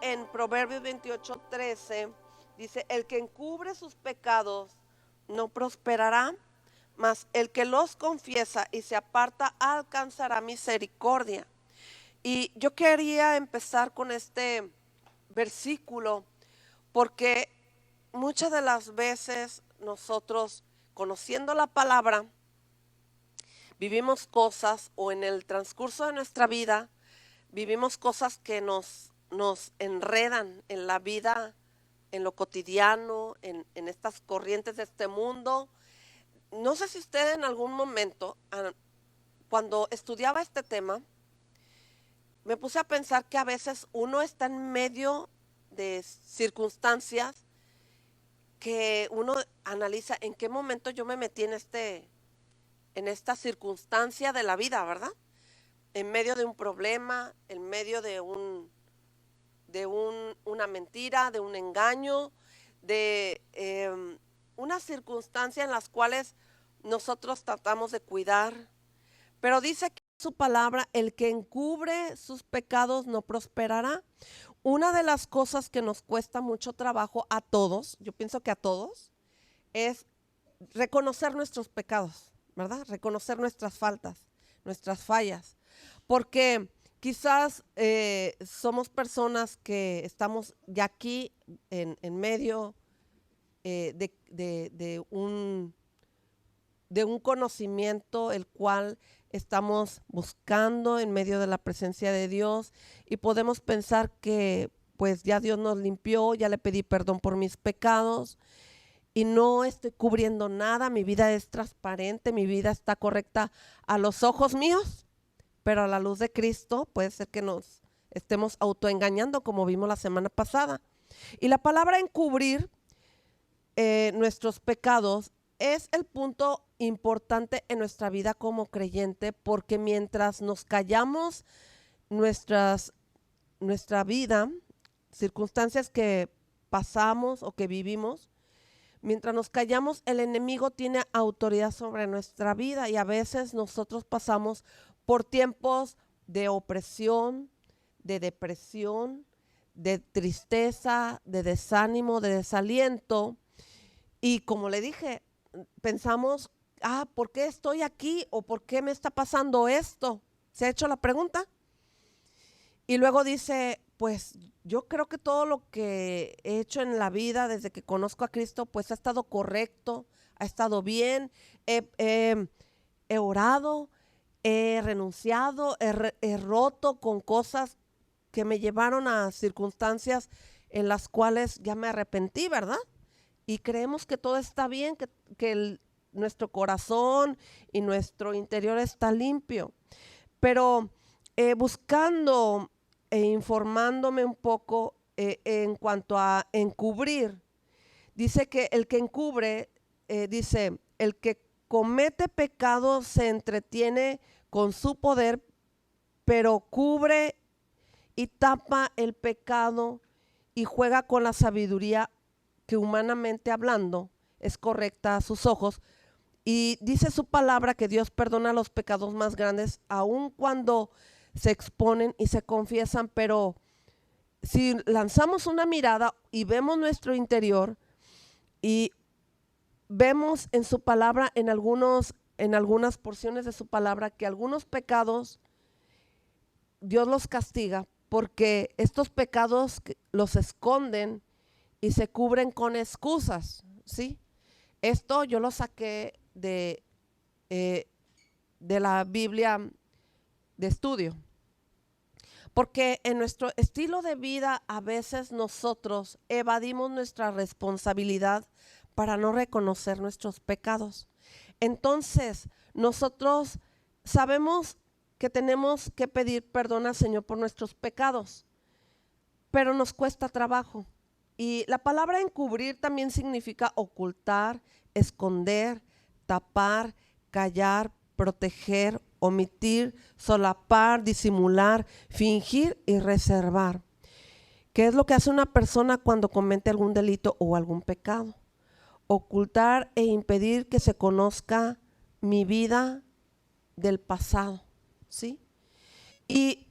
en Proverbios 28:13, dice, el que encubre sus pecados no prosperará, mas el que los confiesa y se aparta alcanzará misericordia. Y yo quería empezar con este versículo porque muchas de las veces nosotros, conociendo la palabra, vivimos cosas o en el transcurso de nuestra vida vivimos cosas que nos enredan en la vida, en lo cotidiano, en estas corrientes de este mundo. No sé si usted en algún momento, cuando estudiaba este tema, me puse a pensar que a veces uno está en medio de circunstancias que uno analiza en qué momento yo me metí en esta circunstancia de la vida, ¿verdad? En medio de un problema, en medio una mentira, de un engaño, de una circunstancia en las cuales nosotros tratamos de cuidar. Pero dice que su palabra, el que encubre sus pecados no prosperará. Una de las cosas que nos cuesta mucho trabajo a todos, yo pienso que a todos, es reconocer nuestros pecados, ¿verdad? Reconocer nuestras faltas, nuestras fallas. Porque quizás somos personas que estamos ya aquí en medio de un conocimiento el cual estamos buscando en medio de la presencia de Dios y podemos pensar que pues ya Dios nos limpió, ya le pedí perdón por mis pecados y no estoy cubriendo nada, mi vida es transparente, mi vida está correcta a los ojos míos, pero a la luz de Cristo puede ser que nos estemos autoengañando como vimos la semana pasada. Y la palabra encubrir nuestros pecados es el punto importante en nuestra vida como creyente, porque mientras nos callamos nuestra vida, circunstancias que pasamos o que vivimos, mientras nos callamos, el enemigo tiene autoridad sobre nuestra vida y a veces nosotros pasamos por tiempos de opresión, de depresión, de tristeza, de desánimo, de desaliento. Y como le dije, pensamos, ¿por qué estoy aquí? ¿O por qué me está pasando esto? ¿Se ha hecho la pregunta? Y luego dice, pues yo creo que todo lo que he hecho en la vida desde que conozco a Cristo, pues ha estado correcto, ha estado bien, he orado, he renunciado, he roto con cosas que me llevaron a circunstancias en las cuales ya me arrepentí, ¿verdad? Y creemos que todo está bien, que nuestro corazón y nuestro interior está limpio. Pero buscando e informándome un poco en cuanto a encubrir, dice que el que encubre, dice, el que comete pecado se entretiene con su poder, pero cubre y tapa el pecado y juega con la sabiduría que humanamente hablando es correcta a sus ojos. Y dice su palabra que Dios perdona los pecados más grandes, aun cuando se exponen y se confiesan, pero si lanzamos una mirada y vemos nuestro interior y vemos en su palabra, en algunas porciones de su palabra, que algunos pecados Dios los castiga porque estos pecados los esconden y se cubren con excusas, ¿sí? Esto yo lo saqué de la Biblia de estudio. Porque en nuestro estilo de vida a veces nosotros evadimos nuestra responsabilidad para no reconocer nuestros pecados. Entonces, nosotros sabemos que tenemos que pedir perdón al Señor por nuestros pecados, pero nos cuesta trabajo. Y la palabra encubrir también significa ocultar, esconder, tapar, callar, proteger, omitir, solapar, disimular, fingir y reservar. ¿Qué es lo que hace una persona cuando comete algún delito o algún pecado? Ocultar e impedir que se conozca mi vida del pasado, ¿sí? Y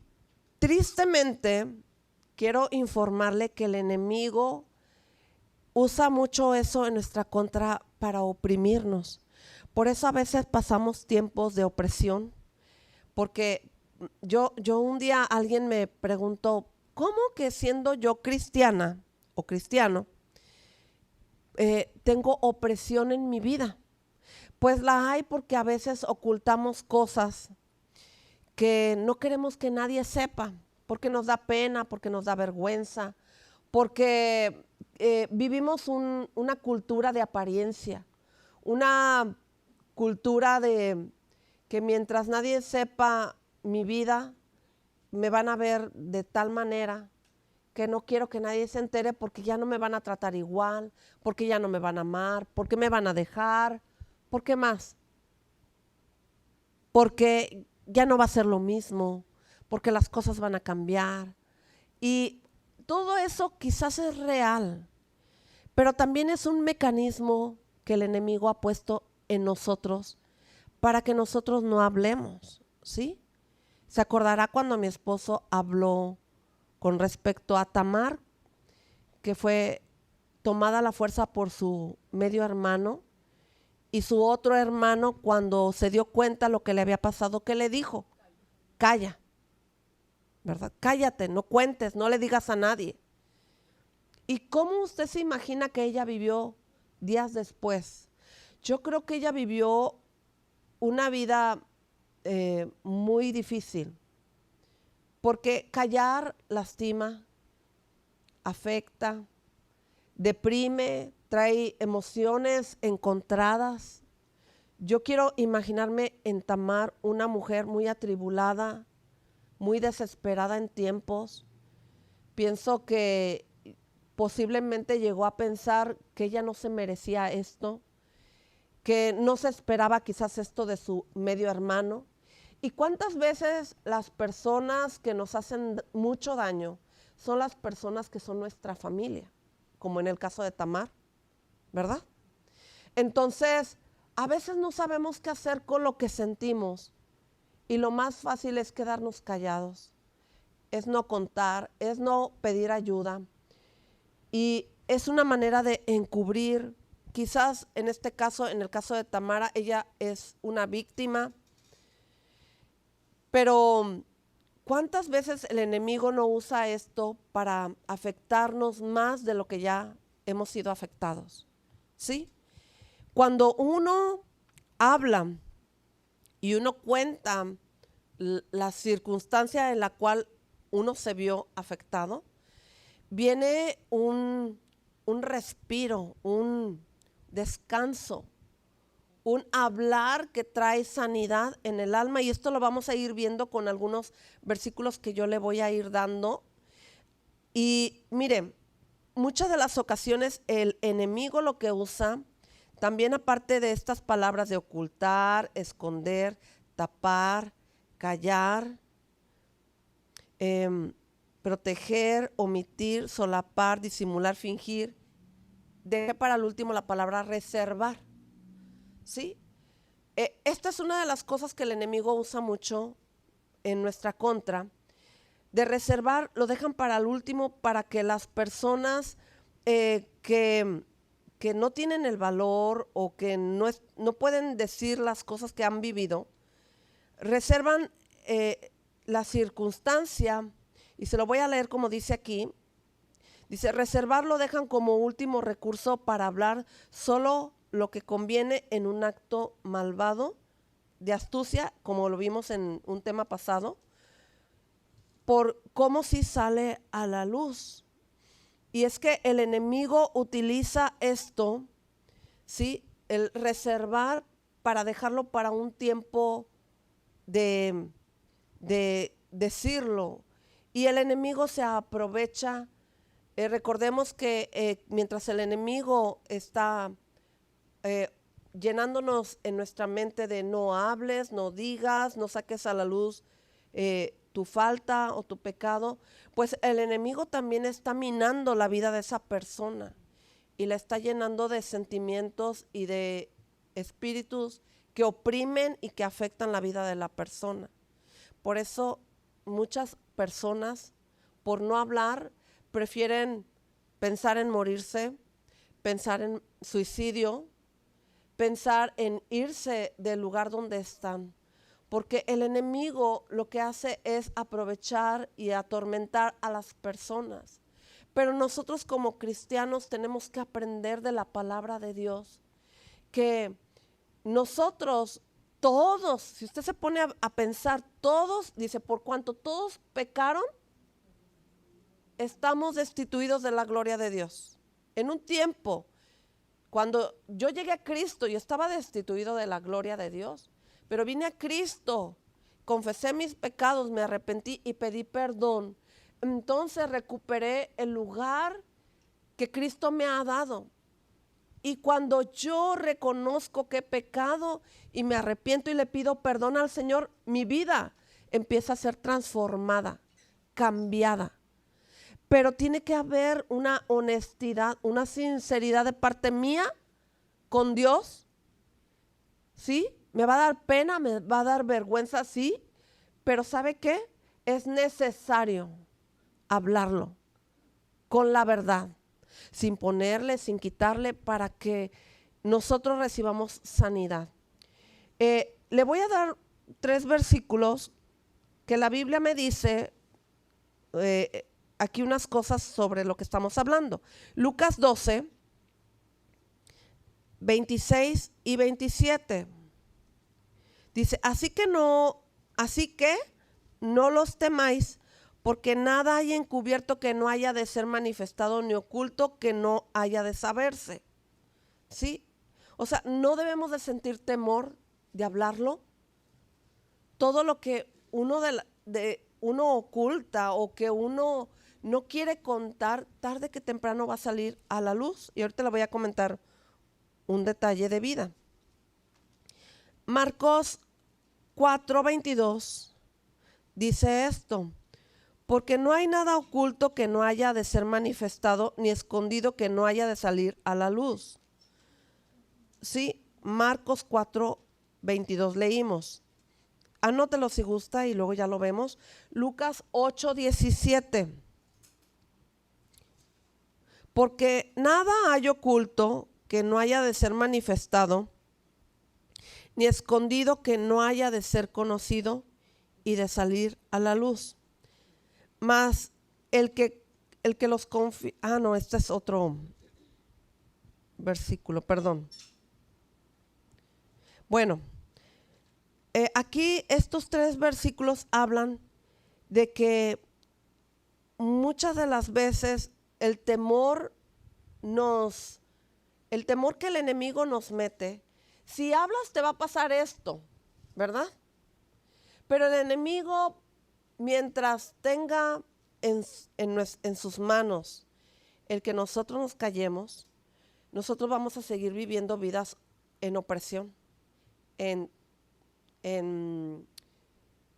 tristemente quiero informarle que el enemigo usa mucho eso en nuestra contra para oprimirnos. Por eso a veces pasamos tiempos de opresión, porque yo un día alguien me preguntó, ¿cómo que siendo yo cristiana o cristiano, tengo opresión en mi vida? Pues la hay porque a veces ocultamos cosas que no queremos que nadie sepa, porque nos da pena, porque nos da vergüenza, porque vivimos una cultura de apariencia, una cultura de que mientras nadie sepa mi vida, me van a ver de tal manera que no quiero que nadie se entere porque ya no me van a tratar igual, porque ya no me van a amar, porque me van a dejar, ¿por qué más? Porque ya no va a ser lo mismo, porque las cosas van a cambiar. Y todo eso quizás es real, pero también es un mecanismo que el enemigo ha puesto en nosotros para que nosotros no hablemos, ¿sí? Se acordará cuando mi esposo habló con respecto a Tamar, que fue tomada a la fuerza por su medio hermano, y su otro hermano, cuando se dio cuenta lo que le había pasado, ¿qué le dijo? Calla, ¿verdad? Cállate, no cuentes, no le digas a nadie. ¿Y cómo usted se imagina que ella vivió días después? Yo creo que ella vivió una vida muy difícil, porque callar lastima, afecta, deprime, trae emociones encontradas. Yo quiero imaginarme en Tamar una mujer muy atribulada, muy desesperada en tiempos. Pienso que posiblemente llegó a pensar que ella no se merecía esto, que no se esperaba quizás esto de su medio hermano. ¿Y cuántas veces las personas que nos hacen mucho daño son las personas que son nuestra familia, como en el caso de Tamar, ¿verdad? Entonces, a veces no sabemos qué hacer con lo que sentimos y lo más fácil es quedarnos callados, es no contar, es no pedir ayuda y es una manera de encubrir. Quizás en este caso, en el caso de Tamara, ella es una víctima, pero ¿cuántas veces el enemigo no usa esto para afectarnos más de lo que ya hemos sido afectados? ¿Sí? Cuando uno habla y uno cuenta la circunstancia en la cual uno se vio afectado, viene un respiro, un descanso, un hablar que trae sanidad en el alma, y esto lo vamos a ir viendo con algunos versículos que yo le voy a ir dando. Y miren, muchas de las ocasiones el enemigo lo que usa, también aparte de estas palabras de ocultar, esconder, tapar, callar, proteger, omitir, solapar, disimular, fingir, deje para el último la palabra reservar, ¿sí? Esta es una de las cosas que el enemigo usa mucho en nuestra contra. De reservar, lo dejan para el último para que las personas que no tienen el valor o que no pueden decir las cosas que han vivido, reservan la circunstancia, y se lo voy a leer como dice aquí. Dice, reservar lo dejan como último recurso para hablar solo lo que conviene en un acto malvado de astucia, como lo vimos en un tema pasado, por cómo si sale a la luz. Y es que el enemigo utiliza esto, ¿sí? El reservar para dejarlo para un tiempo de decirlo. Y el enemigo se aprovecha. Recordemos que mientras el enemigo está llenándonos en nuestra mente de no hables, no digas, no saques a la luz tu falta o tu pecado, pues el enemigo también está minando la vida de esa persona y la está llenando de sentimientos y de espíritus que oprimen y que afectan la vida de la persona. Por eso muchas personas, por no hablar, prefieren pensar en morirse, pensar en suicidio, pensar en irse del lugar donde están. Porque el enemigo lo que hace es aprovechar y atormentar a las personas. Pero nosotros como cristianos tenemos que aprender de la palabra de Dios, que nosotros todos, si usted se pone a pensar, todos, dice, por cuanto todos pecaron, estamos destituidos de la gloria de Dios. En un tiempo, cuando yo llegué a Cristo, yo estaba destituido de la gloria de Dios, pero vine a Cristo, confesé mis pecados, me arrepentí y pedí perdón. Entonces recuperé el lugar que Cristo me ha dado. Y cuando yo reconozco que he pecado y me arrepiento y le pido perdón al Señor, mi vida empieza a ser transformada, cambiada. Pero tiene que haber una honestidad, una sinceridad de parte mía con Dios. ¿Sí? Me va a dar pena, me va a dar vergüenza, sí. Pero ¿sabe qué? Es necesario hablarlo con la verdad, sin ponerle, sin quitarle, para que nosotros recibamos sanidad. Le voy a dar 3 versículos que la Biblia me dice aquí unas cosas sobre lo que estamos hablando. Lucas 12, 26 y 27. Dice, así que no los temáis, porque nada hay encubierto que no haya de ser manifestado, ni oculto que no haya de saberse. ¿Sí? O sea, no debemos de sentir temor de hablarlo. Todo lo que uno uno oculta o que uno no quiere contar, tarde que temprano va a salir a la luz. Y ahorita le voy a comentar un detalle de vida. Marcos 4:22 dice esto: porque no hay nada oculto que no haya de ser manifestado, ni escondido que no haya de salir a la luz. Sí, Marcos 4:22 leímos. Anótelo si gusta y luego ya lo vemos. Lucas 8:17. Porque nada hay oculto que no haya de ser manifestado, ni escondido que no haya de ser conocido y de salir a la luz. Mas el que los confía. No, este es otro versículo, perdón. Bueno, aquí estos 3 versículos hablan de que muchas de las veces el temor que el enemigo nos mete, si hablas te va a pasar esto, ¿verdad? Pero el enemigo, mientras tenga en sus manos el que nosotros nos callemos, nosotros vamos a seguir viviendo vidas en opresión,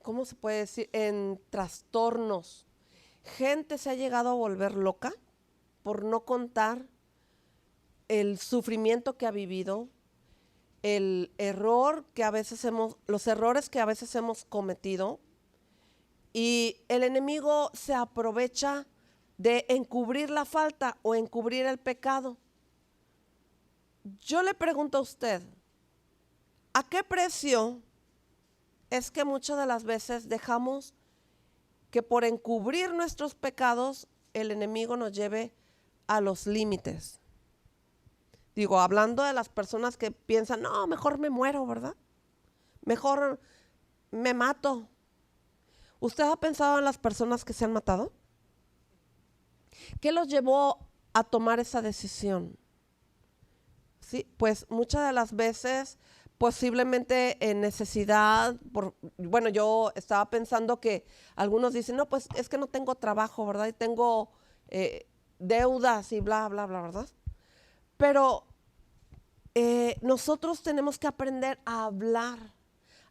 ¿cómo se puede decir? En trastornos. Gente se ha llegado a volver loca por no contar el sufrimiento que ha vivido, los errores que a veces hemos cometido, y el enemigo se aprovecha de encubrir la falta o encubrir el pecado. Yo le pregunto a usted, ¿a qué precio es que muchas de las veces dejamos que por encubrir nuestros pecados el enemigo nos lleve a los límites? Digo, hablando de las personas que piensan, no, mejor me muero, ¿verdad? Mejor me mato. ¿Usted ha pensado en las personas que se han matado? ¿Qué los llevó a tomar esa decisión? Sí, pues muchas de las veces posiblemente en necesidad, bueno, yo estaba pensando que algunos dicen, no, pues es que no tengo trabajo, ¿verdad? Y tengo deudas y bla, bla, bla, ¿verdad? Pero nosotros tenemos que aprender a hablar,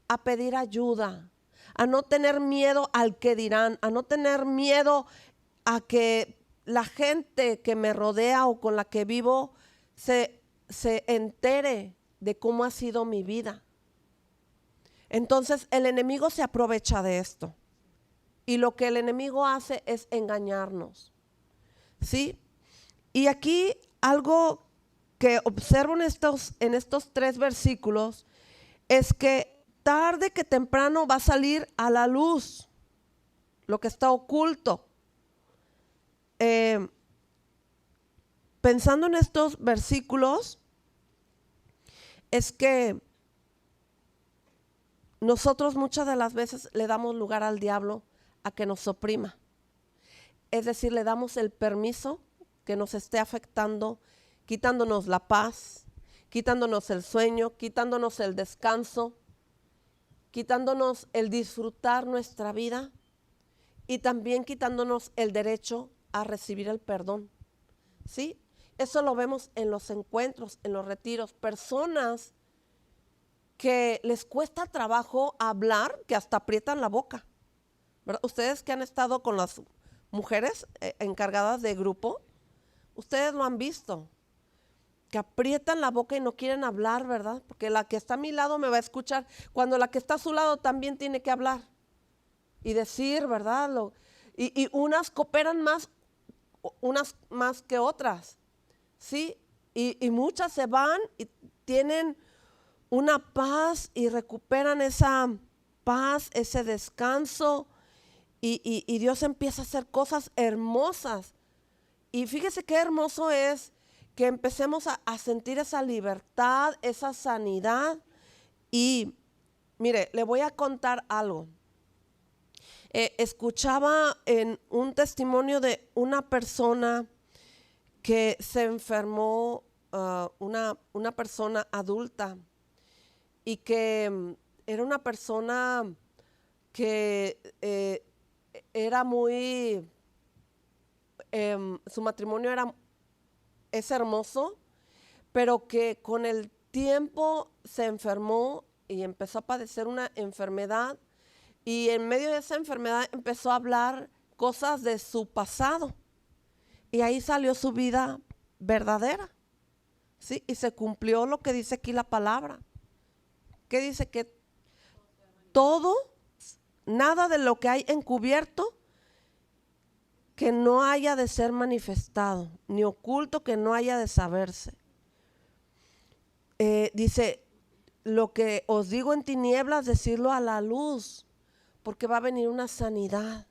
a pedir ayuda, a no tener miedo al que dirán, a no tener miedo a que la gente que me rodea o con la que vivo se entere de cómo ha sido mi vida. Entonces el enemigo se aprovecha de esto, y lo que el enemigo hace es engañarnos. ¿sí? Y aquí algo que observo en estos 3 versículos es que tarde que temprano va a salir a la luz lo que está oculto. Pensando en estos versículos, es que nosotros muchas de las veces le damos lugar al diablo a que nos oprima. Es decir, le damos el permiso que nos esté afectando, quitándonos la paz, quitándonos el sueño, quitándonos el descanso, quitándonos el disfrutar nuestra vida y también quitándonos el derecho a recibir el perdón. ¿Sí? Eso lo vemos en los encuentros, en los retiros. Personas que les cuesta trabajo hablar, que hasta aprietan la boca, ¿verdad? Ustedes que han estado con las mujeres encargadas de grupo, ustedes lo han visto, que aprietan la boca y no quieren hablar, ¿verdad? Porque la que está a mi lado me va a escuchar, cuando la que está a su lado también tiene que hablar y decir, ¿verdad? Y unas cooperan más, unas más que otras, ¿sí? Y muchas se van y tienen una paz y recuperan esa paz, ese descanso, y Dios empieza a hacer cosas hermosas. Y fíjese qué hermoso es que empecemos a sentir esa libertad, esa sanidad. Y mire, le voy a contar algo. Escuchaba en un testimonio de una persona que se enfermó, una persona adulta, y que era una persona que era muy, su matrimonio es hermoso, pero que con el tiempo se enfermó y empezó a padecer una enfermedad, y en medio de esa enfermedad empezó a hablar cosas de su pasado, y ahí salió su vida verdadera, ¿sí? Y se cumplió lo que dice aquí la palabra, que dice que todo, nada de lo que hay encubierto que no haya de ser manifestado, ni oculto que no haya de saberse. Dice, lo que os digo en tinieblas, decirlo a la luz, porque va a venir una sanidad.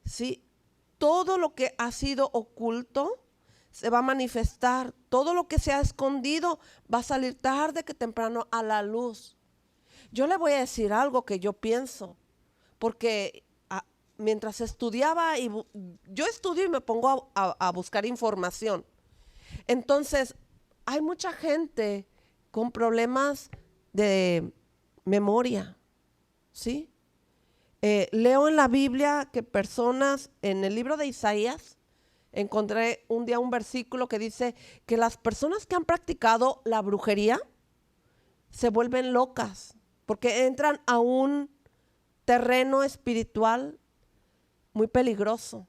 ¿Sí? Todo lo que ha sido oculto se va a manifestar. Todo lo que se ha escondido va a salir tarde que temprano a la luz. Yo le voy a decir algo que yo pienso, porque mientras estudiaba, yo estudio y me pongo a buscar información. Entonces, hay mucha gente con problemas de memoria, ¿sí? Leo en la Biblia que personas, en el libro de Isaías, encontré un día un versículo que dice que las personas que han practicado la brujería se vuelven locas, porque entran a un terreno espiritual muy peligroso.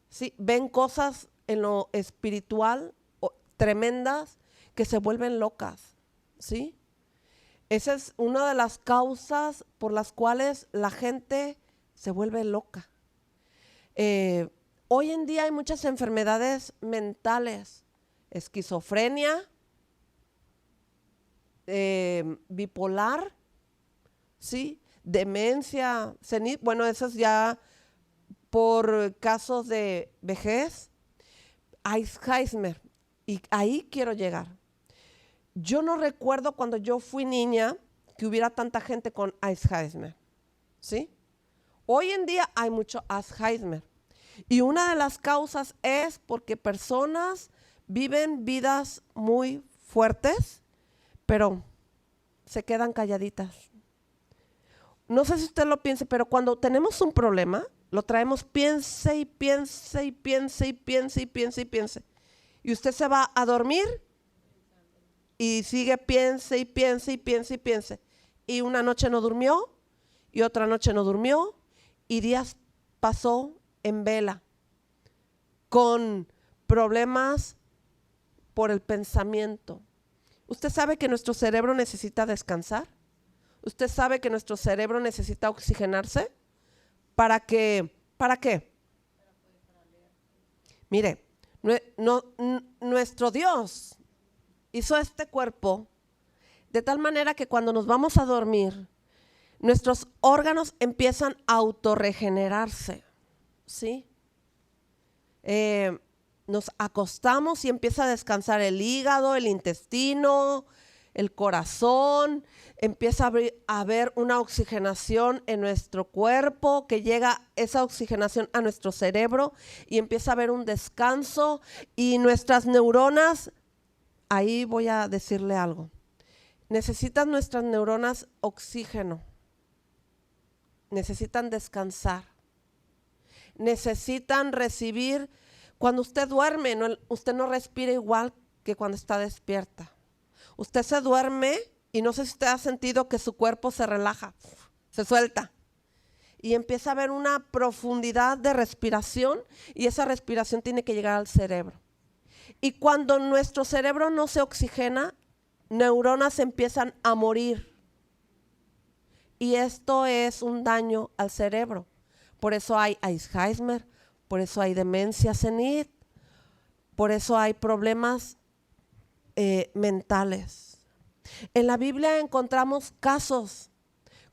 ¿Sí? Ven cosas en lo espiritual tremendas que se vuelven locas. ¿Sí? Esa es una de las causas por las cuales la gente se vuelve loca. Hoy en día hay muchas enfermedades mentales, esquizofrenia, bipolar, ¿sí? Demencia senil, bueno, eso es ya por casos de vejez, Alzheimer, y ahí quiero llegar. Yo no recuerdo cuando yo fui niña que hubiera tanta gente con Alzheimer, ¿sí? Hoy en día hay mucho Alzheimer, y una de las causas es porque personas viven vidas muy fuertes, pero se quedan calladitas. No sé si usted lo piense, pero cuando tenemos un problema, lo traemos, piense y piense y piense y piense y piense y piense. Y usted se va a dormir y sigue piense y piense y piense y piense. Y una noche no durmió, y otra noche no durmió, y días pasó en vela, con problemas por el pensamiento. ¿Usted sabe que nuestro cerebro necesita descansar? ¿Usted sabe que nuestro cerebro necesita oxigenarse? ¿Para qué? Mire, nuestro Dios hizo este cuerpo de tal manera que cuando nos vamos a dormir, nuestros órganos empiezan a autorregenerarse, ¿sí? Nos acostamos y empieza a descansar el hígado, el intestino, el corazón, empieza a haber una oxigenación en nuestro cuerpo, que llega esa oxigenación a nuestro cerebro y empieza a haber un descanso, y nuestras neuronas, ahí voy a decirle algo, necesitan nuestras neuronas oxígeno, necesitan descansar, necesitan recibir. Cuando usted duerme, usted no respira igual que cuando está despierta. Usted se duerme y no sé si usted ha sentido que su cuerpo se relaja, se suelta y empieza a haber una profundidad de respiración, y esa respiración tiene que llegar al cerebro. Y cuando nuestro cerebro no se oxigena, neuronas empiezan a morir, y esto es un daño al cerebro. Por eso hay Alzheimer, por eso hay demencia senil, por eso hay problemas mentales. En la Biblia encontramos casos,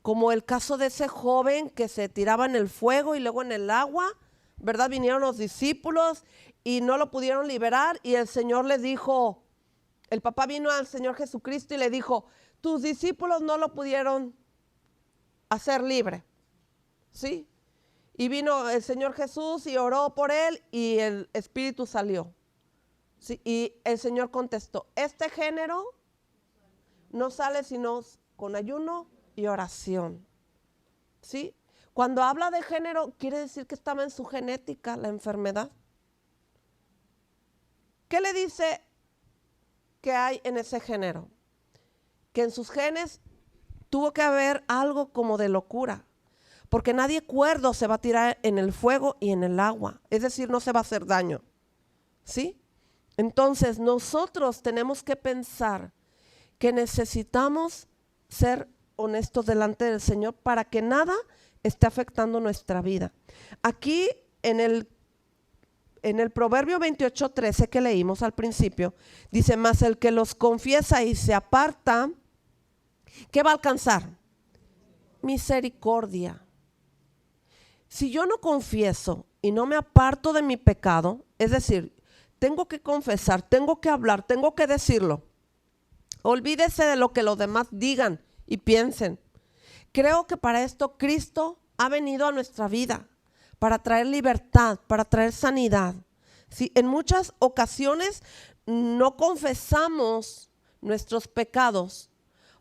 como el caso de ese joven que se tiraba en el fuego y luego en el agua, ¿verdad? Vinieron los discípulos y no lo pudieron liberar, y el Señor le dijo, el papá vino al Señor Jesucristo y le dijo, tus discípulos no lo pudieron hacer libre, ¿sí? Y vino el Señor Jesús y oró por él y el espíritu salió. Sí, y el Señor contestó, este género no sale sino con ayuno y oración. ¿Sí? Cuando habla de género, quiere decir que estaba en su genética la enfermedad. ¿Qué le dice que hay en ese género? Que en sus genes tuvo que haber algo como de locura, porque nadie cuerdo se va a tirar en el fuego y en el agua, es decir, no se va a hacer daño. ¿Sí? Entonces nosotros tenemos que pensar que necesitamos ser honestos delante del Señor para que nada esté afectando nuestra vida. Aquí en el Proverbio 28:13 que leímos al principio, dice, mas el que los confiesa y se aparta, ¿qué va a alcanzar? Misericordia. Si yo no confieso y no me aparto de mi pecado, es decir, tengo que confesar, tengo que hablar, tengo que decirlo. Olvídese de lo que los demás digan y piensen. Creo que para esto Cristo ha venido a nuestra vida, para traer libertad, para traer sanidad. Sí, en muchas ocasiones no confesamos nuestros pecados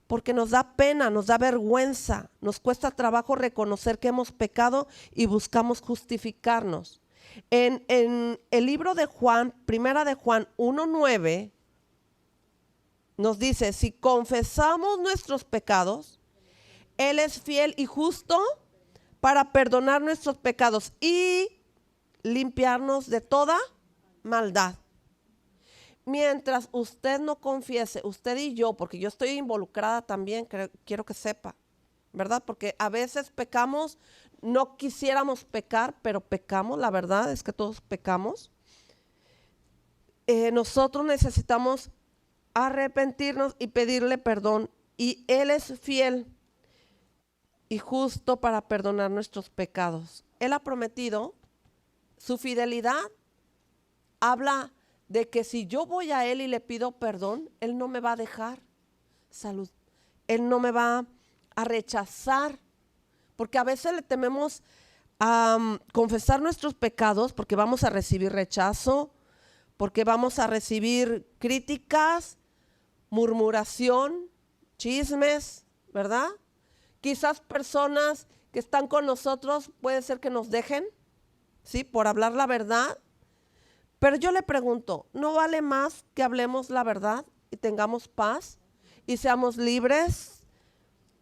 porque nos da pena, nos da vergüenza, nos cuesta trabajo reconocer que hemos pecado y buscamos justificarnos. En el libro de Juan, primera de Juan 1:9, nos dice, si confesamos nuestros pecados, Él es fiel y justo para perdonar nuestros pecados y limpiarnos de toda maldad. Mientras usted no confiese, usted y yo, porque yo estoy involucrada también, quiero que sepa, ¿verdad? Porque a veces pecamos, no quisiéramos pecar, pero pecamos, la verdad es que todos pecamos. Nosotros necesitamos arrepentirnos y pedirle perdón, y Él es fiel y justo para perdonar nuestros pecados. Él ha prometido, su fidelidad habla de que si yo voy a Él y le pido perdón, Él no me va a dejar. Salud. Él no me va a rechazar, porque a veces le tememos a confesar nuestros pecados porque vamos a recibir rechazo, porque vamos a recibir críticas, murmuración, chismes, ¿verdad? Quizás personas que están con nosotros puede ser que nos dejen, ¿sí? Por hablar la verdad. Pero yo le pregunto, ¿no vale más que hablemos la verdad y tengamos paz y seamos libres?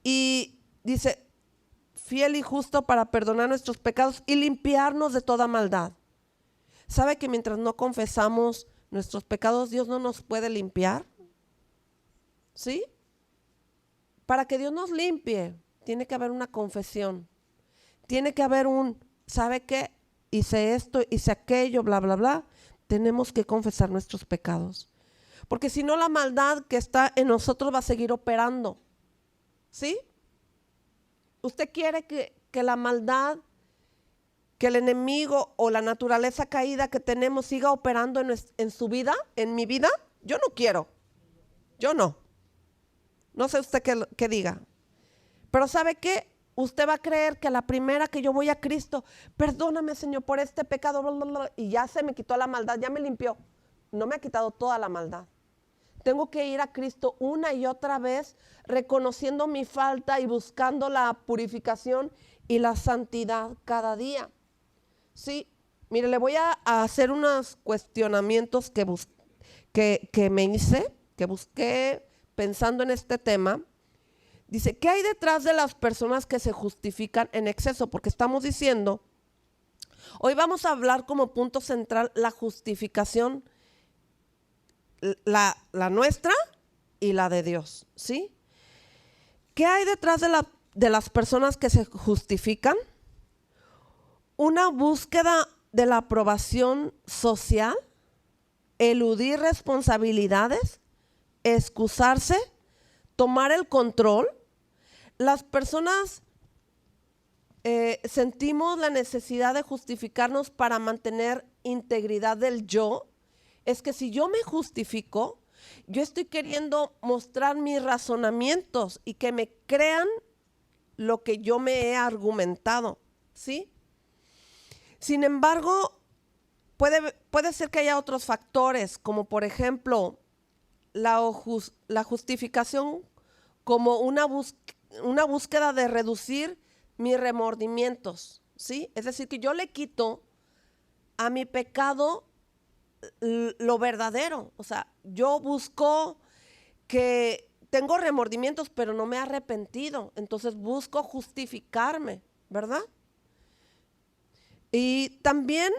Y dice, fiel y justo para perdonar nuestros pecados y limpiarnos de toda maldad. ¿Sabe que mientras no confesamos nuestros pecados, Dios no nos puede limpiar? ¿Sí? Para que Dios nos limpie, tiene que haber una confesión. Tiene que haber ¿sabe qué? Hice esto, hice aquello, bla, bla, bla. tenemos que confesar nuestros pecados. Porque si no, la maldad que está en nosotros va a seguir operando. ¿Sí? ¿Usted quiere que la maldad, que el enemigo o la naturaleza caída que tenemos siga operando en su vida, en mi vida? Yo no quiero. Yo no. No sé usted qué diga. Pero ¿sabe qué? Usted va a creer que a la primera que yo voy a Cristo, perdóname, Señor, por este pecado, bla, bla, bla, y ya se me quitó la maldad, ya me limpió. No me ha quitado toda la maldad. Tengo que ir a Cristo una y otra vez, reconociendo mi falta y buscando la purificación y la santidad cada día. Sí, mire, le voy a hacer unos cuestionamientos que me hice, que busqué pensando en este tema. Dice, ¿qué hay detrás de las personas que se justifican en exceso? Porque estamos diciendo, hoy vamos a hablar como punto central la justificación, la nuestra y la de Dios, ¿sí? ¿Qué hay detrás de las personas que se justifican? Una búsqueda de la aprobación social, eludir responsabilidades, excusarse, tomar el control. Las personas sentimos la necesidad de justificarnos para mantener integridad del yo. Es que si yo me justifico, yo estoy queriendo mostrar mis razonamientos y que me crean lo que yo me he argumentado, ¿sí? Sin embargo, puede ser que haya otros factores, como por ejemplo, la justificación como una búsqueda de reducir mis remordimientos, ¿sí? Es decir, que yo le quito a mi pecado lo verdadero. O sea, yo busco que tengo remordimientos, pero no me he arrepentido. Entonces busco justificarme, ¿verdad? Y también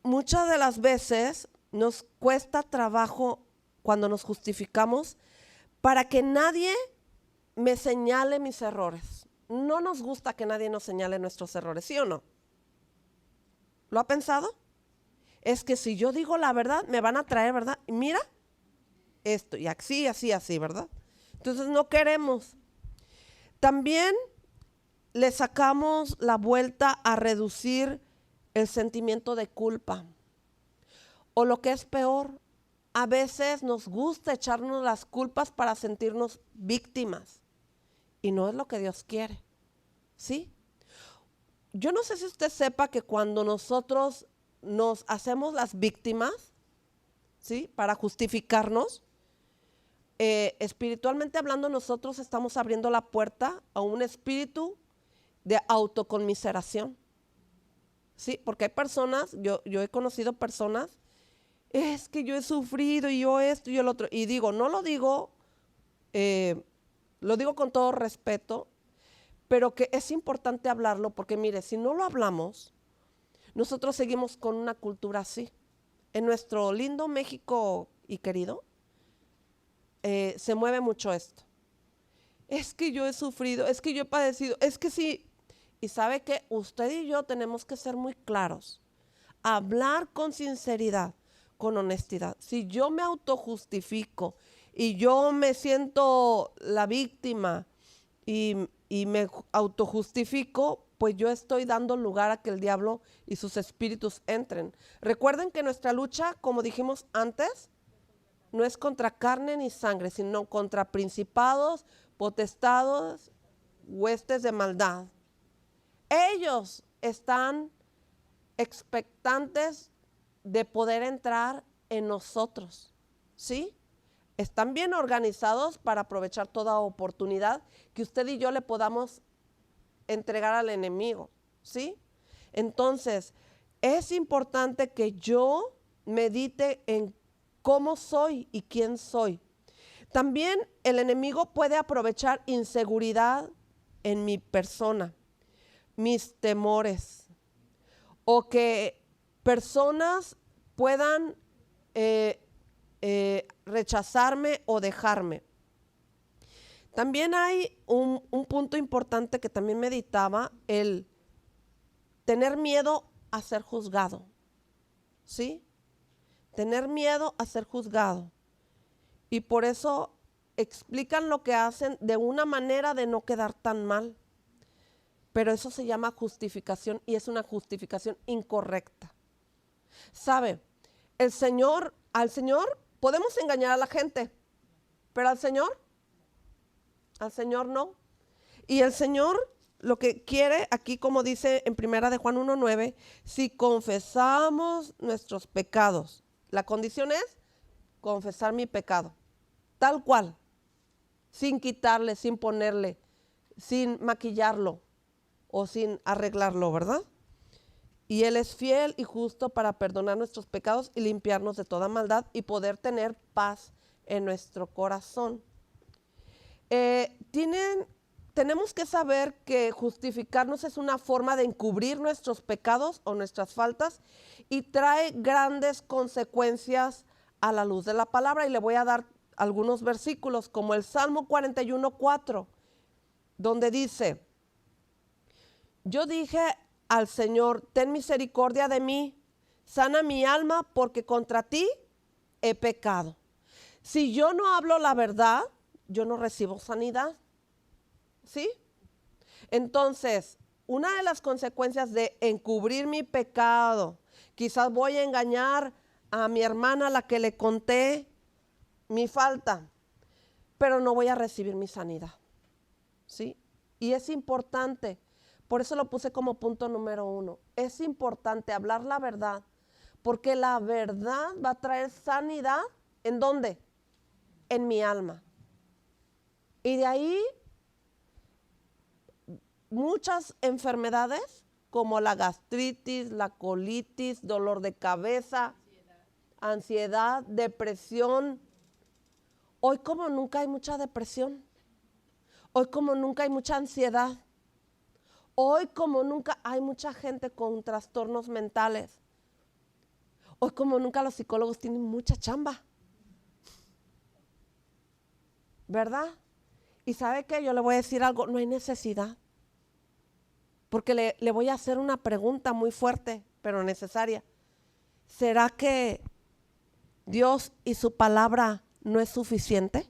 muchas de las veces nos cuesta trabajo cuando nos justificamos para que nadie me señale mis errores. No nos gusta que nadie nos señale nuestros errores, ¿sí o no? ¿Lo ha pensado? Es que si yo digo la verdad, me van a traer, ¿verdad? Y mira, esto, y así, así, así, ¿verdad? Entonces no queremos. También le sacamos la vuelta a reducir el sentimiento de culpa. O lo que es peor, a veces nos gusta echarnos las culpas para sentirnos víctimas. Y no es lo que Dios quiere, ¿sí? Yo no sé si usted sepa que cuando nosotros nos hacemos las víctimas, ¿sí? Para justificarnos, espiritualmente hablando, nosotros estamos abriendo la puerta a un espíritu de autoconmiseración, ¿sí? Porque hay personas, yo he conocido personas, es que yo he sufrido y yo esto y el otro, y digo, no lo digo, lo digo con todo respeto, pero que es importante hablarlo porque mire, si no lo hablamos, nosotros seguimos con una cultura así. En nuestro lindo México y querido, se mueve mucho esto. Es que yo he sufrido, es que yo he padecido, es que sí. Y sabe que usted y yo tenemos que ser muy claros, hablar con sinceridad, con honestidad. Si yo me autojustifico y yo me siento la víctima y me autojustifico, pues yo estoy dando lugar a que el diablo y sus espíritus entren. Recuerden que nuestra lucha, como dijimos antes, no es contra carne ni sangre, sino contra principados, potestados, huestes de maldad. Ellos están expectantes de poder entrar en nosotros, ¿sí? Están bien organizados para aprovechar toda oportunidad que usted y yo le podamos entregar al enemigo, ¿sí? Entonces, es importante que yo medite en cómo soy y quién soy. También el enemigo puede aprovechar inseguridad en mi persona, mis temores, o que personas puedan rechazarme o dejarme. También hay un punto importante que también meditaba, el tener miedo a ser juzgado, ¿sí? tener miedo a ser juzgado. Y por eso explican lo que hacen de una manera de no quedar tan mal. Pero eso se llama justificación y es una justificación incorrecta. ¿Sabe? Al Señor podemos engañar a la gente, pero al Señor no. Y el Señor lo que quiere aquí, como dice en primera de Juan 1:9, si confesamos nuestros pecados, la condición es confesar mi pecado, tal cual, sin quitarle, sin ponerle, sin maquillarlo o sin arreglarlo, ¿verdad? Y Él es fiel y justo para perdonar nuestros pecados y limpiarnos de toda maldad y poder tener paz en nuestro corazón. Tenemos que saber que justificarnos es una forma de encubrir nuestros pecados o nuestras faltas y trae grandes consecuencias a la luz de la palabra. Y le voy a dar algunos versículos como el Salmo 41:4, donde dice: yo dije al Señor, ten misericordia de mí, sana mi alma porque contra ti he pecado. Si yo no hablo la verdad, yo no recibo sanidad. ¿Sí? Entonces, una de las consecuencias de encubrir mi pecado, quizás voy a engañar a mi hermana a la que le conté mi falta, pero no voy a recibir mi sanidad. ¿Sí? Y es importante, por eso lo puse como punto número 1, es importante hablar la verdad, porque la verdad va a traer sanidad, ¿en dónde? En mi alma. Y de ahí muchas enfermedades como la gastritis, la colitis, dolor de cabeza, ansiedad, depresión. Hoy como nunca hay mucha depresión. Hoy como nunca hay mucha ansiedad. Hoy como nunca hay mucha gente con trastornos mentales. Hoy como nunca los psicólogos tienen mucha chamba. ¿Verdad? Y ¿sabe qué? Yo le voy a decir algo, no hay necesidad. Porque le voy a hacer una pregunta muy fuerte, pero necesaria. ¿Será que Dios y su palabra no es suficiente?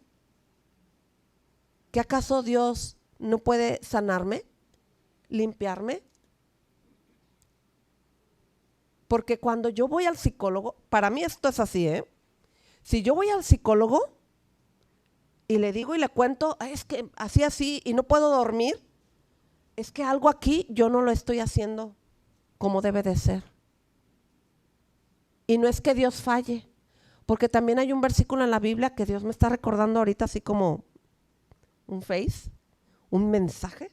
¿Que acaso Dios no puede sanarme, limpiarme? Porque cuando yo voy al psicólogo, para mí esto es así, si yo voy al psicólogo y le digo y le cuento, es que así y no puedo dormir, es que algo aquí yo no lo estoy haciendo como debe de ser. Y no es que Dios falle, porque también hay un versículo en la Biblia que Dios me está recordando ahorita así como un mensaje.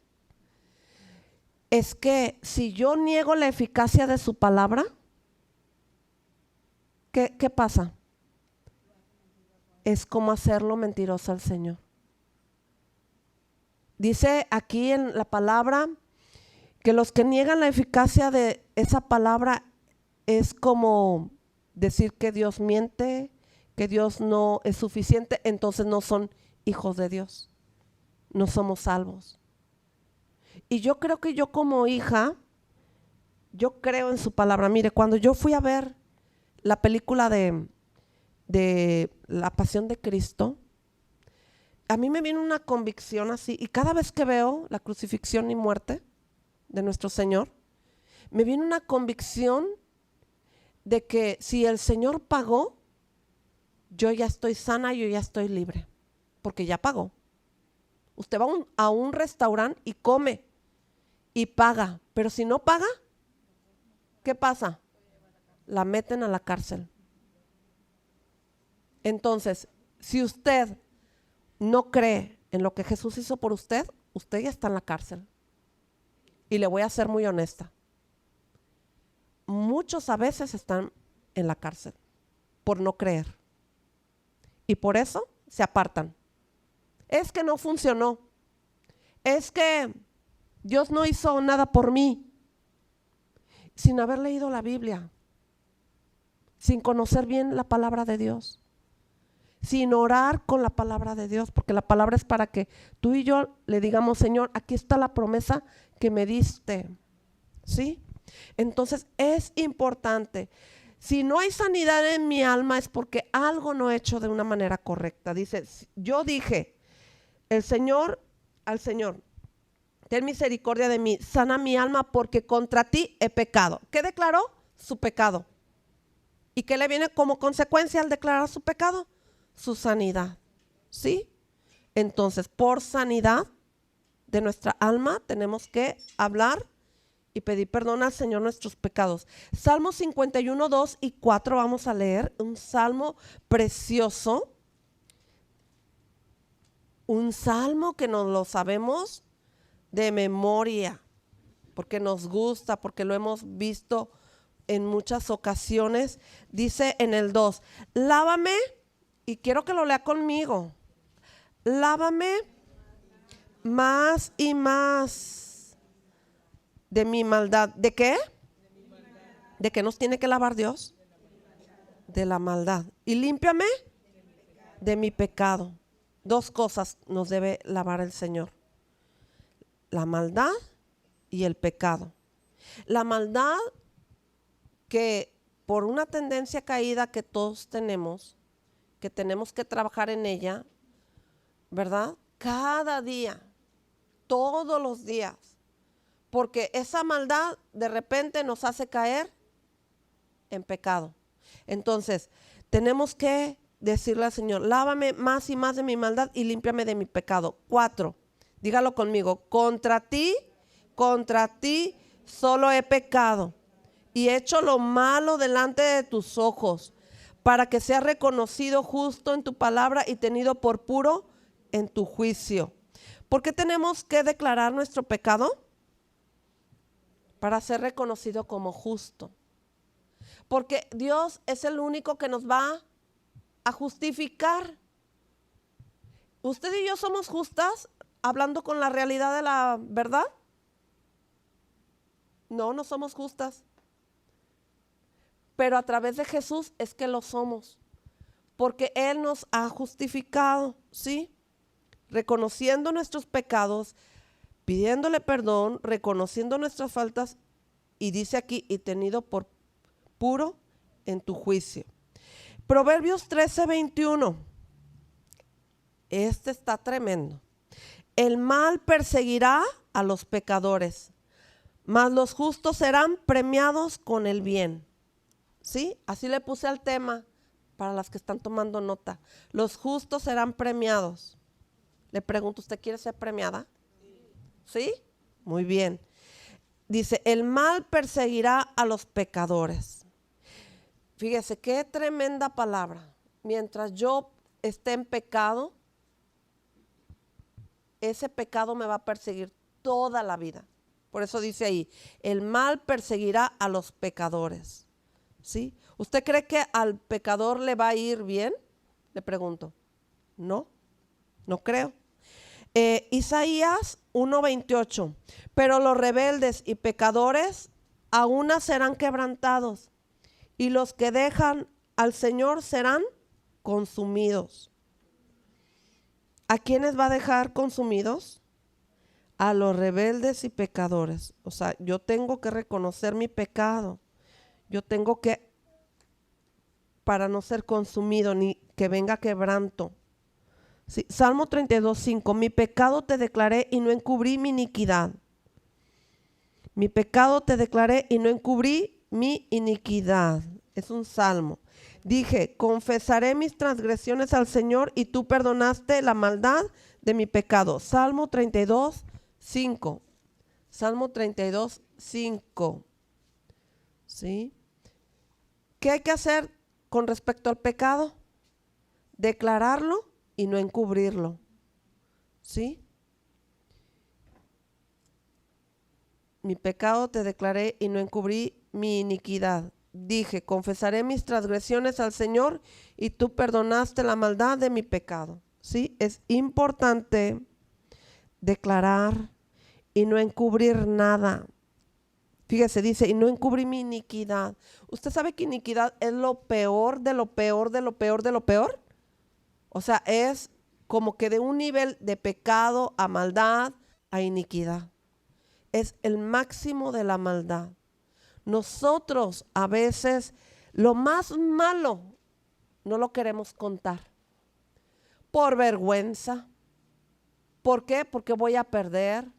Es que si yo niego la eficacia de su palabra, ¿qué pasa? Es como hacerlo mentiroso al Señor. Dice aquí en la palabra que los que niegan la eficacia de esa palabra es como decir que Dios miente, que Dios no es suficiente, entonces no son hijos de Dios, no somos salvos. Y yo creo que yo como hija, yo creo en su palabra. Mire, cuando yo fui a ver la película de La Pasión de Cristo, a mí me vino una convicción así, y cada vez que veo la crucifixión y muerte de nuestro Señor, me viene una convicción de que si el Señor pagó, yo ya estoy sana, yo ya estoy libre, porque ya pagó. Usted va a un restaurante y come y paga, pero si no paga, ¿qué pasa? La meten a la cárcel. Entonces, si usted no cree en lo que Jesús hizo por usted, usted ya está en la cárcel. Y le voy a ser muy honesta. Muchos a veces están en la cárcel por no creer. Y por eso se apartan. Es que no funcionó. Es que Dios no hizo nada por mí. Sin haber leído la Biblia. Sin conocer bien la palabra de Dios. Sin orar con la palabra de Dios, porque la palabra es para que tú y yo le digamos, Señor, aquí está la promesa que me diste, ¿sí? Entonces es importante, Si no hay sanidad en mi alma es porque algo no he hecho de una manera correcta. Dice, yo dije, al Señor, ten misericordia de mí, sana mi alma porque contra ti he pecado. ¿Qué declaró? Su pecado. ¿Y qué le viene como consecuencia al declarar su pecado? Su sanidad. ¿Sí? Entonces, por sanidad de nuestra alma tenemos que hablar y pedir perdón al Señor nuestros pecados. Salmo 51, 2 y 4 vamos a leer, un salmo precioso, un salmo que nos lo sabemos de memoria, porque nos gusta, porque lo hemos visto en muchas ocasiones. Dice en el 2, lávame, y quiero que lo lea conmigo, lávame más y más de mi maldad. ¿De qué? ¿De qué nos tiene que lavar Dios? De la maldad. Y límpiame de mi pecado. Dos cosas nos debe lavar el Señor: la maldad y el pecado. La maldad, que por una tendencia caída que todos tenemos, que tenemos que trabajar en ella, ¿verdad? Cada día, todos los días, porque esa maldad de repente nos hace caer en pecado. Entonces, tenemos que decirle al Señor, lávame más y más de mi maldad y límpiame de mi pecado. 4, dígalo conmigo, contra ti solo he pecado y he hecho lo malo delante de tus ojos, para que sea reconocido justo en tu palabra y tenido por puro en tu juicio. ¿Por qué tenemos que declarar nuestro pecado? Para ser reconocido como justo. Porque Dios es el único que nos va a justificar. ¿Usted y yo somos justas hablando con la realidad de la verdad? No, no somos justas. Pero a través de Jesús es que lo somos. Porque Él nos ha justificado, ¿sí? Reconociendo nuestros pecados, pidiéndole perdón, reconociendo nuestras faltas, y dice aquí, y tenido por puro en tu juicio. Proverbios 13:21. Este está tremendo. El mal perseguirá a los pecadores, mas los justos serán premiados con el bien. ¿Sí? Así le puse al tema para las que están tomando nota. Los justos serán premiados. Le pregunto, ¿usted quiere ser premiada? ¿Sí? Muy bien. Dice, el mal perseguirá a los pecadores. Fíjese, qué tremenda palabra. Mientras yo esté en pecado, ese pecado me va a perseguir toda la vida. Por eso dice ahí, el mal perseguirá a los pecadores. ¿Sí? ¿Usted cree que al pecador le va a ir bien? Le pregunto. No, no creo. Isaías 1:28. Pero los rebeldes y pecadores aún serán quebrantados, y los que dejan al Señor serán consumidos. ¿A quiénes va a dejar consumidos? A los rebeldes y pecadores. O sea, yo tengo que reconocer mi pecado. Yo tengo que, para no ser consumido ni que venga quebranto. Sí, Salmo 32:5. Mi pecado te declaré y no encubrí mi iniquidad. Mi pecado te declaré y no encubrí mi iniquidad. Es un salmo. Dije, confesaré mis transgresiones al Señor y tú perdonaste la maldad de mi pecado. Salmo 32:5. Salmo 32:5. ¿Sí? ¿Qué hay que hacer con respecto al pecado? Declararlo y no encubrirlo. ¿Sí? Mi pecado te declaré y no encubrí mi iniquidad. Dije, confesaré mis transgresiones al Señor y tú perdonaste la maldad de mi pecado. ¿Sí? Es importante declarar y no encubrir nada. Fíjese, dice, y no encubrí mi iniquidad. ¿Usted sabe que iniquidad es lo peor de lo peor de lo peor de lo peor? O sea, es como que de un nivel de pecado a maldad a iniquidad. Es el máximo de la maldad. Nosotros a veces Lo más malo no lo queremos contar. Por vergüenza. ¿Por qué? Porque voy a perder.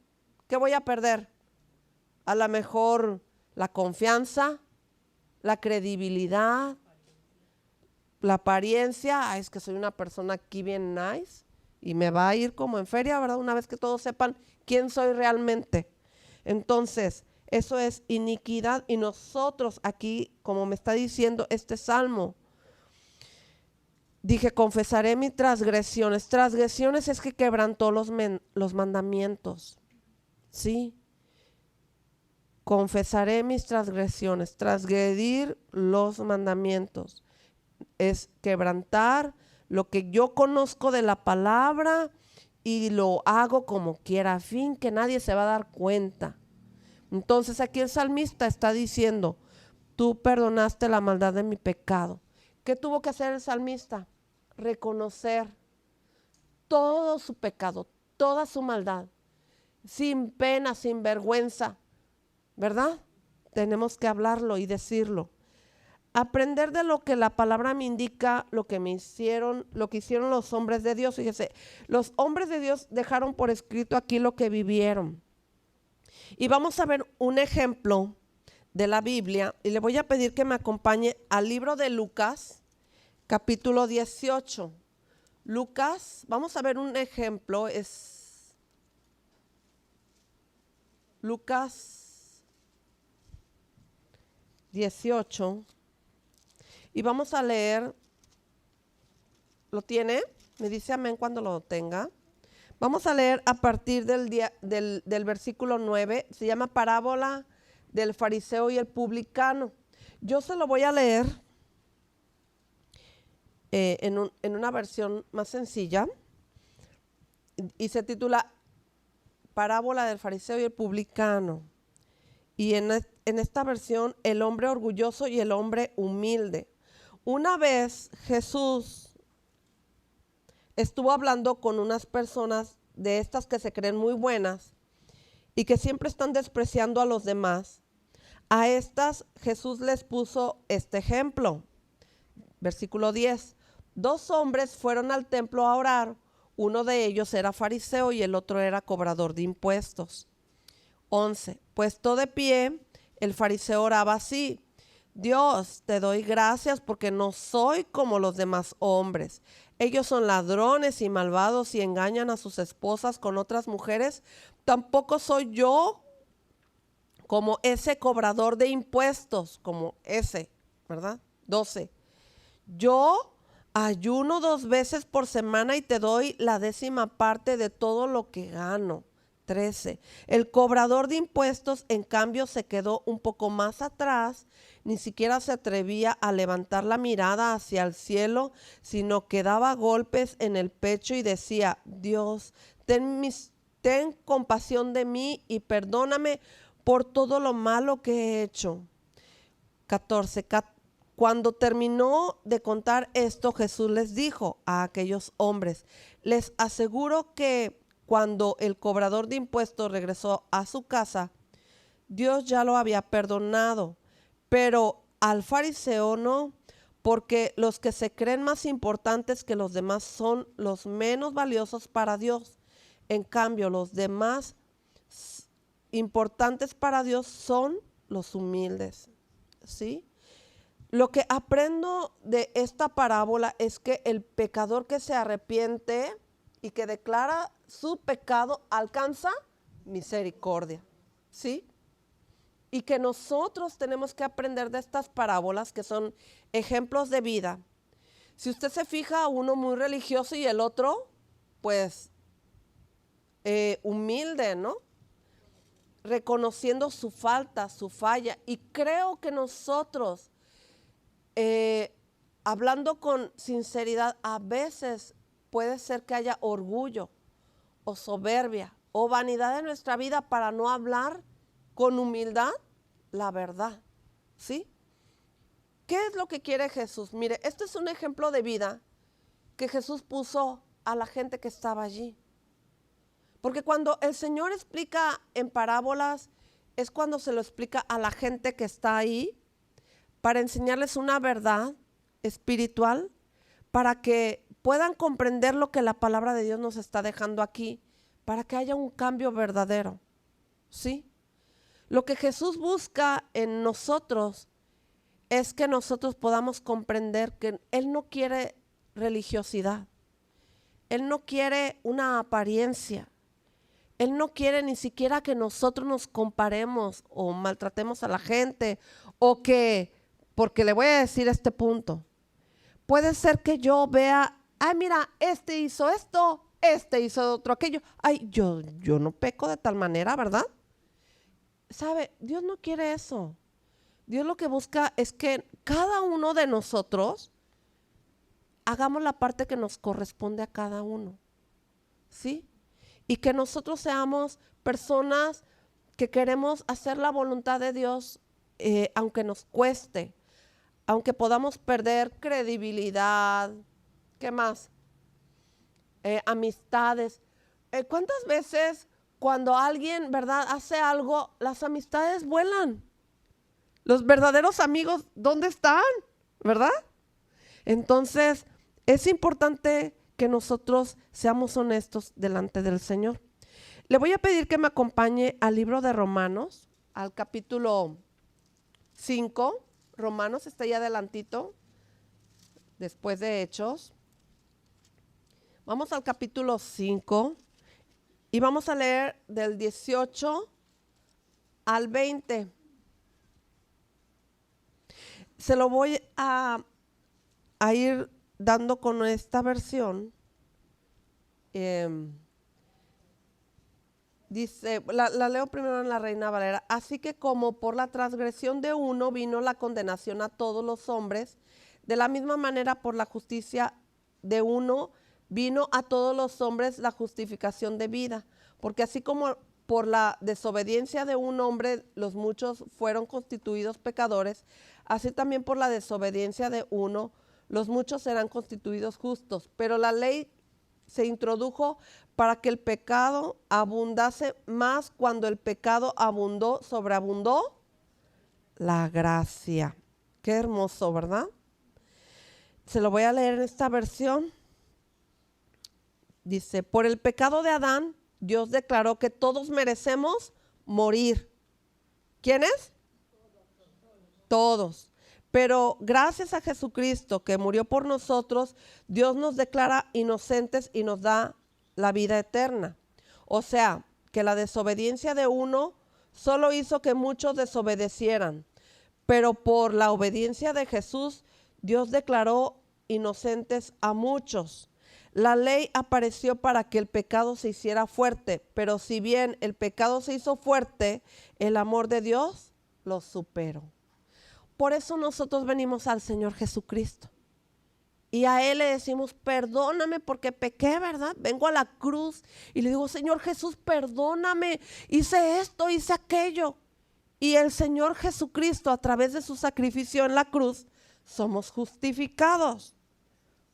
¿Qué voy a perder? A lo mejor la confianza, la credibilidad, la apariencia. Es que soy una persona aquí bien nice y me va a ir como en feria, ¿verdad? Una vez que todos sepan quién soy realmente. Entonces, eso es iniquidad y nosotros aquí, como me está diciendo este salmo, dije, confesaré mis transgresiones. Transgresiones es que quebrantó los mandamientos, ¿sí? Confesaré mis transgresiones. Transgredir los mandamientos es quebrantar lo que yo conozco de la palabra y lo hago como quiera, a fin que nadie se va a dar cuenta. Entonces aquí el salmista está diciendo, tú perdonaste la maldad de mi pecado. ¿Qué tuvo que hacer el salmista? Reconocer todo su pecado, toda su maldad, sin pena, sin vergüenza, ¿verdad? Tenemos que hablarlo y decirlo. Aprender de lo que la palabra me indica, lo que hicieron los hombres de Dios. Fíjese, los hombres de Dios dejaron por escrito aquí lo que vivieron. Y vamos a ver un ejemplo de la Biblia y le voy a pedir que me acompañe al libro de Lucas, capítulo 18. Lucas, vamos a ver un ejemplo, es Lucas 18 y vamos a leer, ¿lo tiene? Me dice amén cuando lo tenga. Vamos a leer a partir del versículo 9, se llama parábola del fariseo y el publicano. Yo se lo voy a leer en una versión más sencilla y se titula parábola del fariseo y el publicano. Y en esta versión, el hombre orgulloso y el hombre humilde. Una vez Jesús estuvo hablando con unas personas de estas que se creen muy buenas y que siempre están despreciando a los demás. A estas Jesús les puso este ejemplo. Versículo 10. 2 hombres fueron al templo a orar. Uno de ellos era fariseo y el otro era cobrador de impuestos. 11. Puesto de pie, el fariseo oraba así: Dios, te doy gracias porque no soy como los demás hombres. Ellos son ladrones y malvados y engañan a sus esposas con otras mujeres. Tampoco soy yo como ese cobrador de impuestos, como ese, ¿verdad? 12. Yo ayuno 2 veces por semana y te doy la 10ª parte de todo lo que gano. 13. El cobrador de impuestos, en cambio, se quedó un poco más atrás, ni siquiera se atrevía a levantar la mirada hacia el cielo, sino que daba golpes en el pecho y decía: Dios, ten compasión de mí y perdóname por todo lo malo que he hecho. 14. Cuando terminó de contar esto, Jesús les dijo a aquellos hombres: les aseguro que cuando el cobrador de impuestos regresó a su casa, Dios ya lo había perdonado, pero al fariseo no, porque los que se creen más importantes que los demás son los menos valiosos para Dios. En cambio, los demás importantes para Dios son los humildes. ¿Sí? Lo que aprendo de esta parábola es que el pecador que se arrepiente y que declara su pecado alcanza misericordia, ¿sí? Y que nosotros tenemos que aprender de estas parábolas que son ejemplos de vida. Si usted se fija, uno muy religioso y el otro, pues, humilde, ¿no? Reconociendo su falta, su falla. Y creo que nosotros, hablando con sinceridad, a veces puede ser que haya orgullo o soberbia o vanidad en nuestra vida para no hablar con humildad la verdad, ¿sí? ¿Qué es lo que quiere Jesús? Mire, este es un ejemplo de vida que Jesús puso a la gente que estaba allí. Porque cuando el Señor explica en parábolas, es cuando se lo explica a la gente que está ahí, para enseñarles una verdad espiritual, para que puedan comprender lo que la palabra de Dios nos está dejando aquí, para que haya un cambio verdadero, ¿sí? Lo que Jesús busca en nosotros es que nosotros podamos comprender que Él no quiere religiosidad, Él no quiere una apariencia, Él no quiere ni siquiera que nosotros nos comparemos o maltratemos a la gente o que, porque le voy a decir este punto, puede ser que yo vea, ay mira, este hizo esto, este hizo otro aquello, ay yo no peco de tal manera, ¿verdad? ¿Sabe? Dios no quiere eso. Dios lo que busca es que cada uno de nosotros hagamos la parte que nos corresponde a cada uno, ¿sí? Y que nosotros seamos personas que queremos hacer la voluntad de Dios, aunque nos cueste, aunque podamos perder credibilidad, ¿qué más? Amistades. ¿Cuántas veces cuando alguien, verdad, hace algo, las amistades vuelan? Los verdaderos amigos, ¿dónde están? ¿Verdad? Entonces, es importante que nosotros seamos honestos delante del Señor. Le voy a pedir que me acompañe al libro de Romanos, al capítulo 5. Romanos está ahí adelantito, después de Hechos. Vamos al capítulo 5 y vamos a leer del 18 al 20. Se lo voy a ir dando con esta versión. Dice, la leo primero en la Reina Valera. Así que como por la transgresión de uno vino la condenación a todos los hombres, de la misma manera por la justicia de uno vino a todos los hombres la justificación de vida. Porque así como por la desobediencia de un hombre los muchos fueron constituidos pecadores, así también por la desobediencia de uno los muchos serán constituidos justos. Pero la ley se introdujo para que el pecado abundase más. Cuando el pecado abundó, sobreabundó la gracia. Qué hermoso, ¿verdad? Se lo voy a leer en esta versión. Dice, por el pecado de Adán, Dios declaró que todos merecemos morir. ¿Quiénes? Todos. Pero gracias a Jesucristo que murió por nosotros, Dios nos declara inocentes y nos da la vida eterna. O sea, que la desobediencia de uno solo hizo que muchos desobedecieran. Pero por la obediencia de Jesús, Dios declaró inocentes a muchos. La ley apareció para que el pecado se hiciera fuerte, pero si bien el pecado se hizo fuerte, el amor de Dios lo superó. Por eso nosotros venimos al Señor Jesucristo. Y a Él le decimos, perdóname porque pequé, ¿verdad? Vengo a la cruz y le digo, Señor Jesús, perdóname, hice esto, hice aquello. Y el Señor Jesucristo, a través de su sacrificio en la cruz, somos justificados.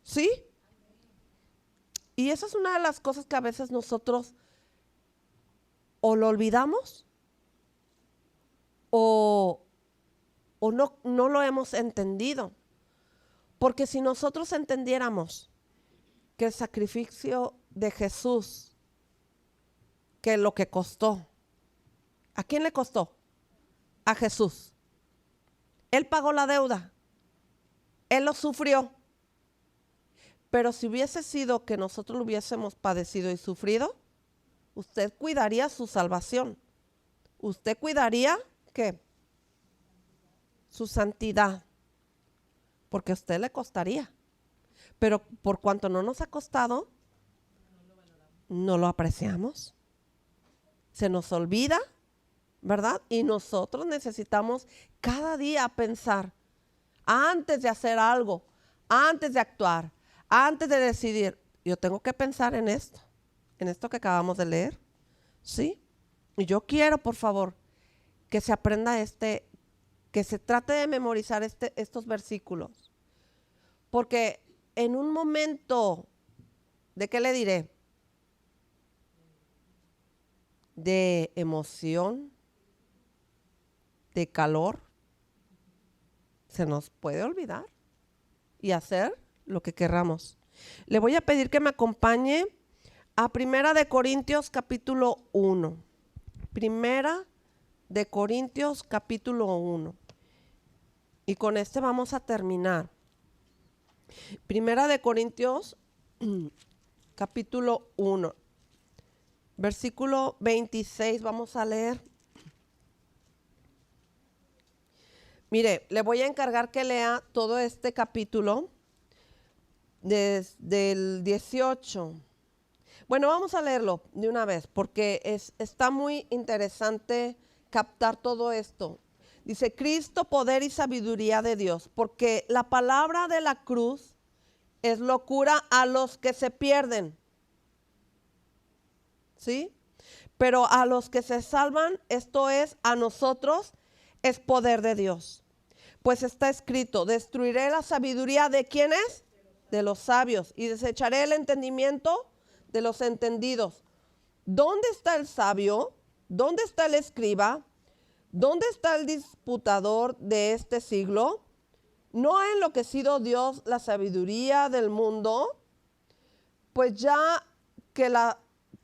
¿Sí? Y esa es una de las cosas que a veces nosotros o lo olvidamos o no lo hemos entendido. Porque si nosotros entendiéramos que el sacrificio de Jesús, que lo que costó, ¿a quién le costó? A Jesús. Él pagó la deuda. Él lo sufrió. Pero si hubiese sido que nosotros lo hubiésemos padecido y sufrido, usted cuidaría su salvación. Usted cuidaría, ¿qué? Su santidad. Porque a usted le costaría. Pero por cuanto no nos ha costado, no lo apreciamos. Se nos olvida, ¿verdad? Y nosotros necesitamos cada día pensar, antes de hacer algo, antes de actuar, antes de decidir, yo tengo que pensar en esto que acabamos de leer, ¿sí? Y yo quiero, por favor, que se aprenda que se trate de memorizar estos versículos. Porque en un momento, ¿de qué le diré? De emoción, de calor, se nos puede olvidar y hacer lo que querramos. Le voy a pedir que me acompañe a Primera de Corintios capítulo 1. Primera de Corintios capítulo 1. Y con este vamos a terminar. Primera de Corintios capítulo 1. Versículo 26 vamos a leer. Mire, le voy a encargar que lea todo este capítulo desde el 18. Bueno, vamos a leerlo de una vez porque está muy interesante captar todo esto. Dice, Cristo, poder y sabiduría de Dios, porque la palabra de la cruz es locura a los que se pierden. ¿Sí? Pero a los que se salvan, esto es, a nosotros, es poder de Dios. Pues está escrito, destruiré la sabiduría de ¿quiénes? De los sabios, y desecharé el entendimiento de los entendidos. ¿Dónde está el sabio? ¿Dónde está el escriba? ¿Dónde está el disputador de este siglo? ¿No ha enloquecido Dios la sabiduría del mundo? Pues ya que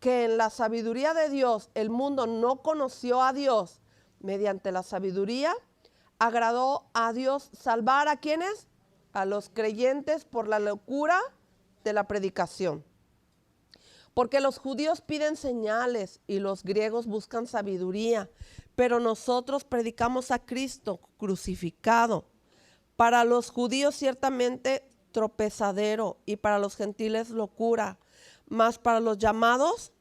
en la sabiduría de Dios el mundo no conoció a Dios mediante la sabiduría, agradó a Dios salvar a ¿quiénes? A los creyentes por la locura de la predicación. Porque los judíos piden señales y los griegos buscan sabiduría, pero nosotros predicamos a Cristo crucificado. Para los judíos ciertamente tropezadero y para los gentiles locura, mas para los llamados,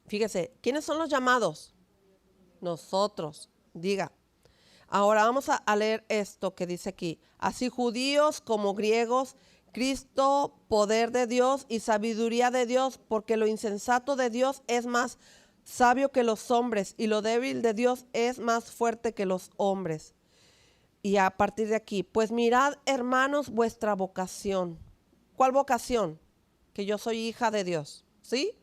fíjese, ¿quiénes son los llamados? Nosotros, diga. Ahora vamos a leer esto que dice aquí. Así judíos como griegos, Cristo, poder de Dios y sabiduría de Dios, porque lo insensato de Dios es más sabio que los hombres y lo débil de Dios es más fuerte que los hombres. Y a partir de aquí, pues mirad, hermanos, vuestra vocación. ¿Cuál vocación? Que yo soy hija de Dios, ¿sí?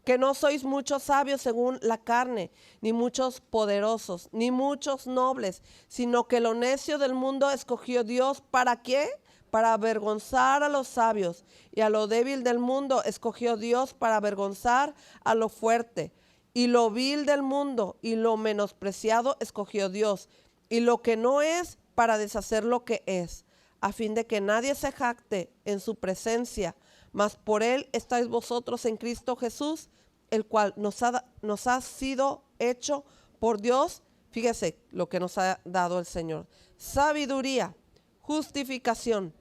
Que no sois muchos sabios según la carne, ni muchos poderosos, ni muchos nobles, sino que lo necio del mundo escogió Dios. ¿Para qué? Para avergonzar a los sabios, y a lo débil del mundo escogió Dios para avergonzar a lo fuerte. Y lo vil del mundo y lo menospreciado escogió Dios, y lo que no es para deshacer lo que es, a fin de que nadie se jacte en su presencia, mas por él estáis vosotros en Cristo Jesús, el cual nos ha sido hecho por Dios, fíjese lo que nos ha dado el Señor, sabiduría, justificación,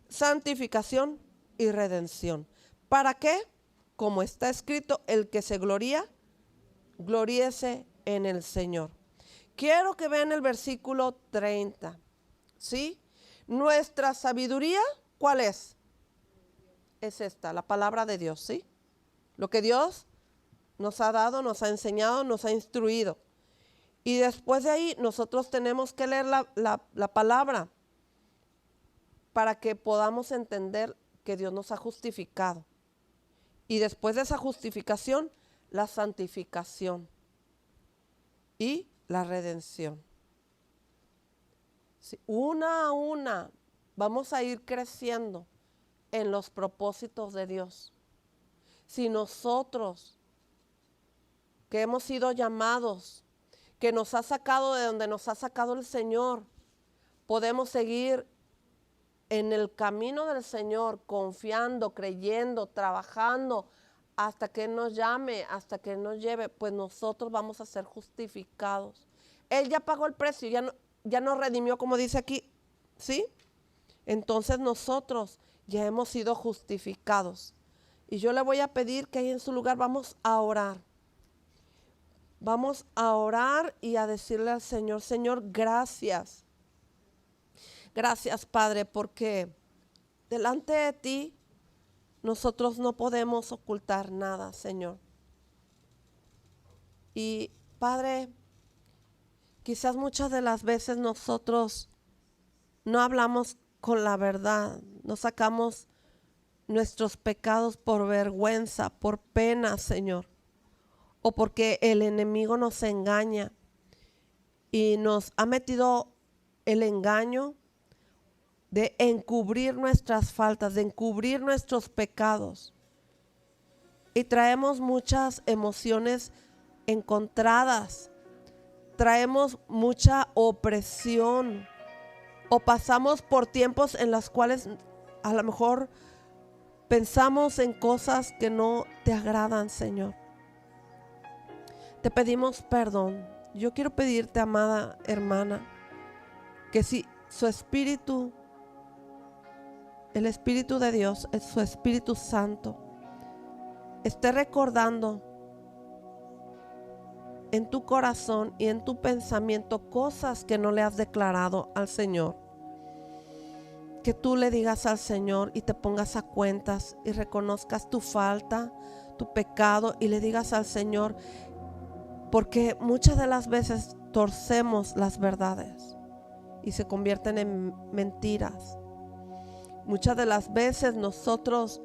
santificación y redención. ¿Para qué? Como está escrito, el que se gloría, gloríese en el Señor. Quiero que vean el versículo 30, ¿sí? Nuestra sabiduría, ¿cuál es? Es esta, la palabra de Dios, ¿sí? Lo que Dios nos ha dado, nos ha enseñado, nos ha instruido. Y después de ahí nosotros tenemos que leer la palabra para que podamos entender que Dios nos ha justificado. Y después de esa justificación, la santificación y la redención. Sí, una a una vamos a ir creciendo en los propósitos de Dios. Si nosotros, que hemos sido llamados, que nos ha sacado de donde nos ha sacado el Señor, podemos seguir en el camino del Señor, confiando, creyendo, trabajando, hasta que Él nos llame, hasta que Él nos lleve, pues nosotros vamos a ser justificados. Él ya pagó el precio, ya nos redimió, como dice aquí, ¿sí? Entonces nosotros ya hemos sido justificados. Y yo le voy a pedir que ahí en su lugar vamos a orar. Vamos a orar y a decirle al Señor, Señor, gracias. Gracias, Padre, porque delante de ti nosotros no podemos ocultar nada, Señor. Y, Padre, quizás muchas de las veces nosotros no hablamos con la verdad, no sacamos nuestros pecados por vergüenza, por pena, Señor, o porque el enemigo nos engaña y nos ha metido el engaño, de encubrir nuestras faltas, de encubrir nuestros pecados. Y traemos muchas emociones encontradas, traemos mucha opresión, o pasamos por tiempos en los cuales a lo mejor pensamos en cosas que no te agradan, Señor. Te pedimos perdón. Yo quiero pedirte, amada hermana, que si su espíritu, el Espíritu de Dios, es su Espíritu Santo, esté recordando en tu corazón y en tu pensamiento cosas que no le has declarado al Señor, que tú le digas al Señor y te pongas a cuentas y reconozcas tu falta, tu pecado, y le digas al Señor, porque muchas de las veces torcemos las verdades y se convierten en mentiras. Muchas de las veces nosotros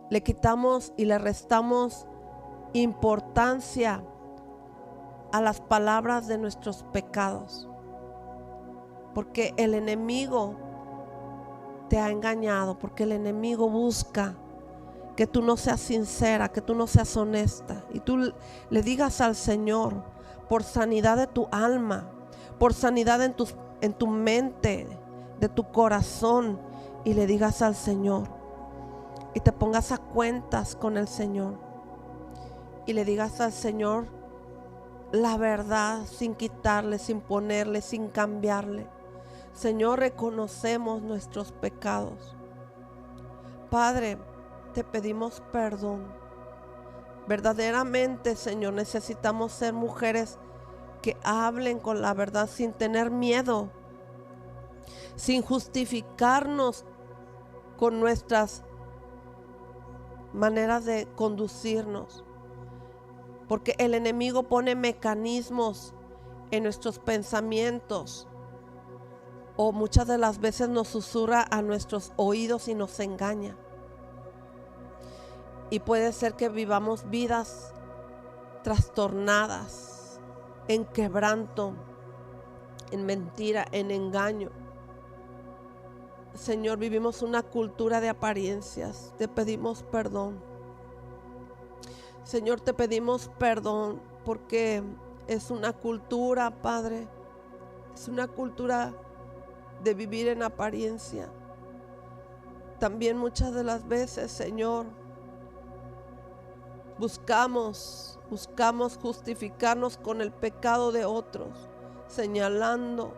le quitamos y le restamos importancia a las palabras de nuestros pecados, porque el enemigo te ha engañado, porque el enemigo busca que tú no seas sincera, que tú no seas honesta, y tú le digas al Señor, por sanidad de tu alma, por sanidad en tu mente, de tu corazón, y le digas al Señor y te pongas a cuentas con el Señor y le digas al Señor la verdad, sin quitarle, sin ponerle, sin cambiarle. Señor, reconocemos nuestros pecados. Padre, te pedimos perdón. Verdaderamente, Señor, necesitamos ser mujeres que hablen con la verdad sin tener miedo, sin justificarnos con nuestras maneras de conducirnos, porque el enemigo pone mecanismos en nuestros pensamientos, o muchas de las veces nos susurra a nuestros oídos y nos engaña. Y puede ser que vivamos vidas trastornadas, en quebranto, en mentira, en engaño. Señor, vivimos una cultura de apariencias. Te pedimos perdón. Señor, te pedimos perdón porque es una cultura, Padre, es una cultura de vivir en apariencia. También muchas de las veces, Señor, buscamos justificarnos con el pecado de otros, señalando,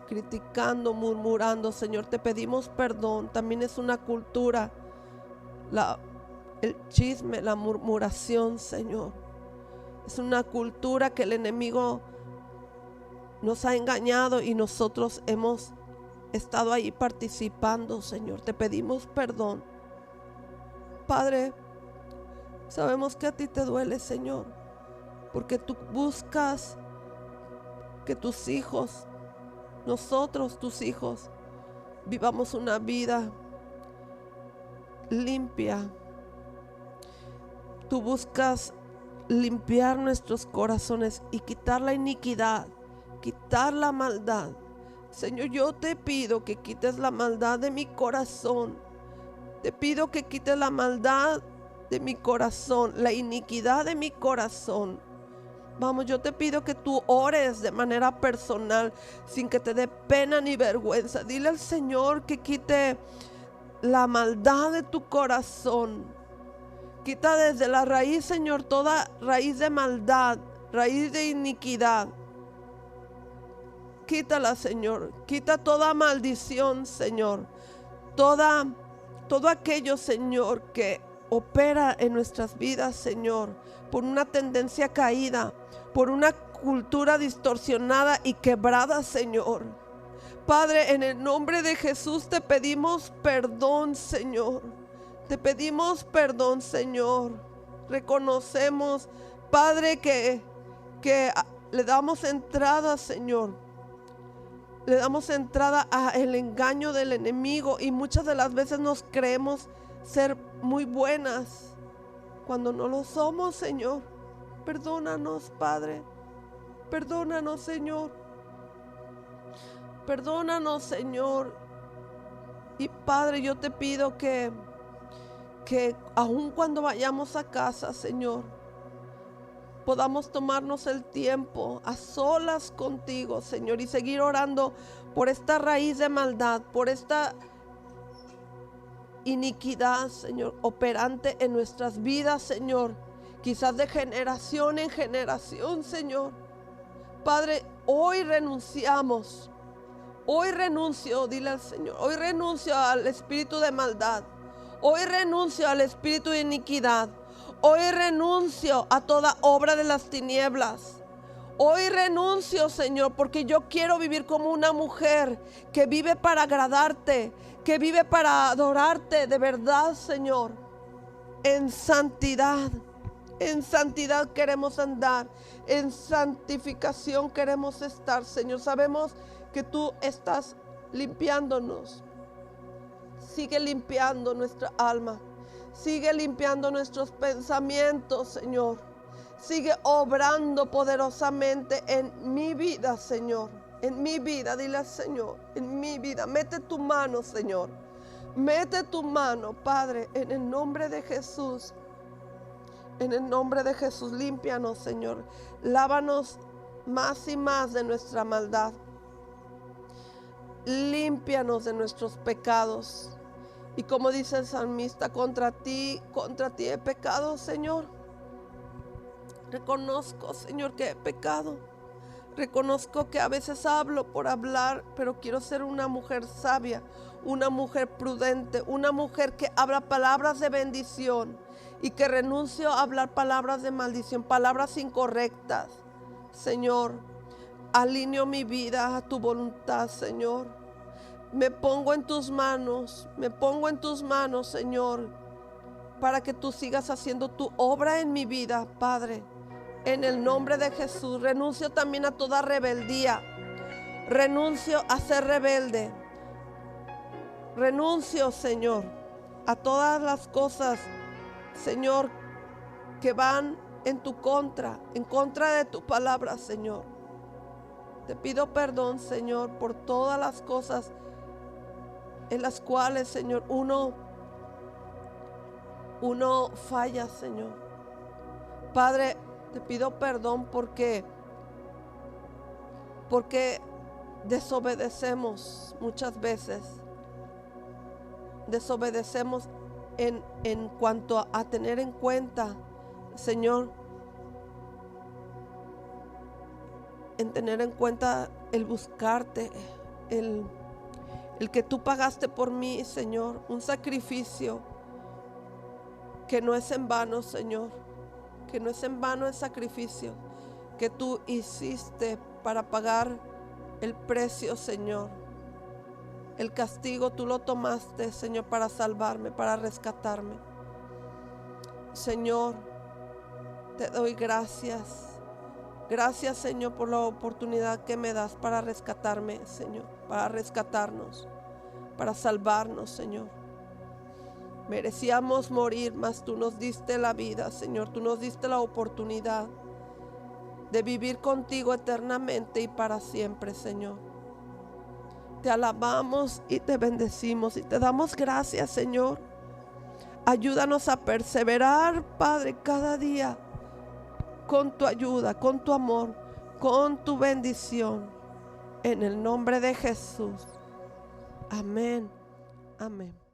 criticando, murmurando. Señor, te pedimos perdón. También es una cultura el chisme, la murmuración, Señor. Es una cultura que el enemigo nos ha engañado y nosotros hemos estado ahí participando, Señor. Te pedimos perdón. Padre, sabemos que a ti te duele, Señor, porque tú buscas que tus hijos, nosotros, tus hijos, vivamos una vida limpia. Tú buscas limpiar nuestros corazones y quitar la iniquidad, quitar la maldad. Señor, yo te pido que quites la maldad de mi corazón. Te pido que quites la maldad de mi corazón, la iniquidad de mi corazón. Vamos, yo te pido que tú ores de manera personal, sin que te dé pena ni vergüenza. Dile al Señor que quite la maldad de tu corazón. Quita desde la raíz, Señor, toda raíz de maldad, raíz de iniquidad. Quítala, Señor. Quita toda maldición, Señor. Todo aquello, Señor, que opera en nuestras vidas, Señor, por una tendencia caída, por una cultura distorsionada y quebrada, Señor. Padre, en el nombre de Jesús te pedimos perdón, Señor. Te pedimos perdón, Señor. Reconocemos, Padre, que le damos entrada, Señor. Le damos entrada al engaño del enemigo y muchas de las veces nos creemos ser muy buenas cuando no lo somos, Señor. Perdónanos, Padre. Perdónanos, Señor. Perdónanos, Señor. Y Padre, yo te pido que aun cuando vayamos a casa, Señor, podamos tomarnos el tiempo a solas contigo, Señor, y seguir orando por esta raíz de maldad, por esta iniquidad, Señor, operante en nuestras vidas, Señor, quizás de generación en generación, Señor. Padre, hoy renunciamos. Hoy renuncio, dile al Señor, hoy renuncio al espíritu de maldad. Hoy renuncio al espíritu de iniquidad. Hoy renuncio a toda obra de las tinieblas. Hoy renuncio, Señor, porque yo quiero vivir como una mujer que vive para agradarte, que vive para adorarte de verdad, Señor. En santidad queremos andar, en santificación queremos estar, Señor. Sabemos que tú estás limpiándonos. Sigue limpiando nuestra alma. Sigue limpiando nuestros pensamientos, Señor. Sigue obrando poderosamente en mi vida, Señor. En mi vida, dile al Señor, en mi vida. Mete tu mano, Señor. Mete tu mano, Padre, en el nombre de Jesús. En el nombre de Jesús, límpianos, Señor. Lávanos más y más de nuestra maldad. Límpianos de nuestros pecados. Y como dice el salmista, contra ti he pecado, Señor. Reconozco, Señor, que he pecado. Reconozco que a veces hablo por hablar, pero quiero ser una mujer sabia, una mujer prudente, una mujer que habla palabras de bendición y que renuncio a hablar palabras de maldición, palabras incorrectas. Señor, alineo mi vida a tu voluntad, Señor. Me pongo en tus manos, Señor, para que tú sigas haciendo tu obra en mi vida, Padre. En el nombre de Jesús, renuncio también a toda rebeldía. Renuncio a ser rebelde. Renuncio, Señor, a todas las cosas, Señor, que van en tu contra, en contra de tu palabra, Señor. Te pido perdón, Señor, por todas las cosas en las cuales, Señor, uno falla, Señor. Padre, te pido perdón porque desobedecemos muchas veces. Desobedecemos en cuanto a tener en cuenta, Señor, en tener en cuenta el buscarte, el que tú pagaste por mí, Señor, un sacrificio que no es en vano, Señor, que no es en vano el sacrificio que tú hiciste para pagar el precio, Señor. El castigo tú lo tomaste, Señor, para salvarme, para rescatarme. Señor, te doy gracias. Gracias, Señor, por la oportunidad que me das para rescatarme, Señor, para rescatarnos, para salvarnos, Señor. Merecíamos morir, mas tú nos diste la vida, Señor. Tú nos diste la oportunidad de vivir contigo eternamente y para siempre, Señor. Te alabamos y te bendecimos y te damos gracias, Señor. Ayúdanos a perseverar, Padre, cada día con tu ayuda, con tu amor, con tu bendición. En el nombre de Jesús. Amén. Amén.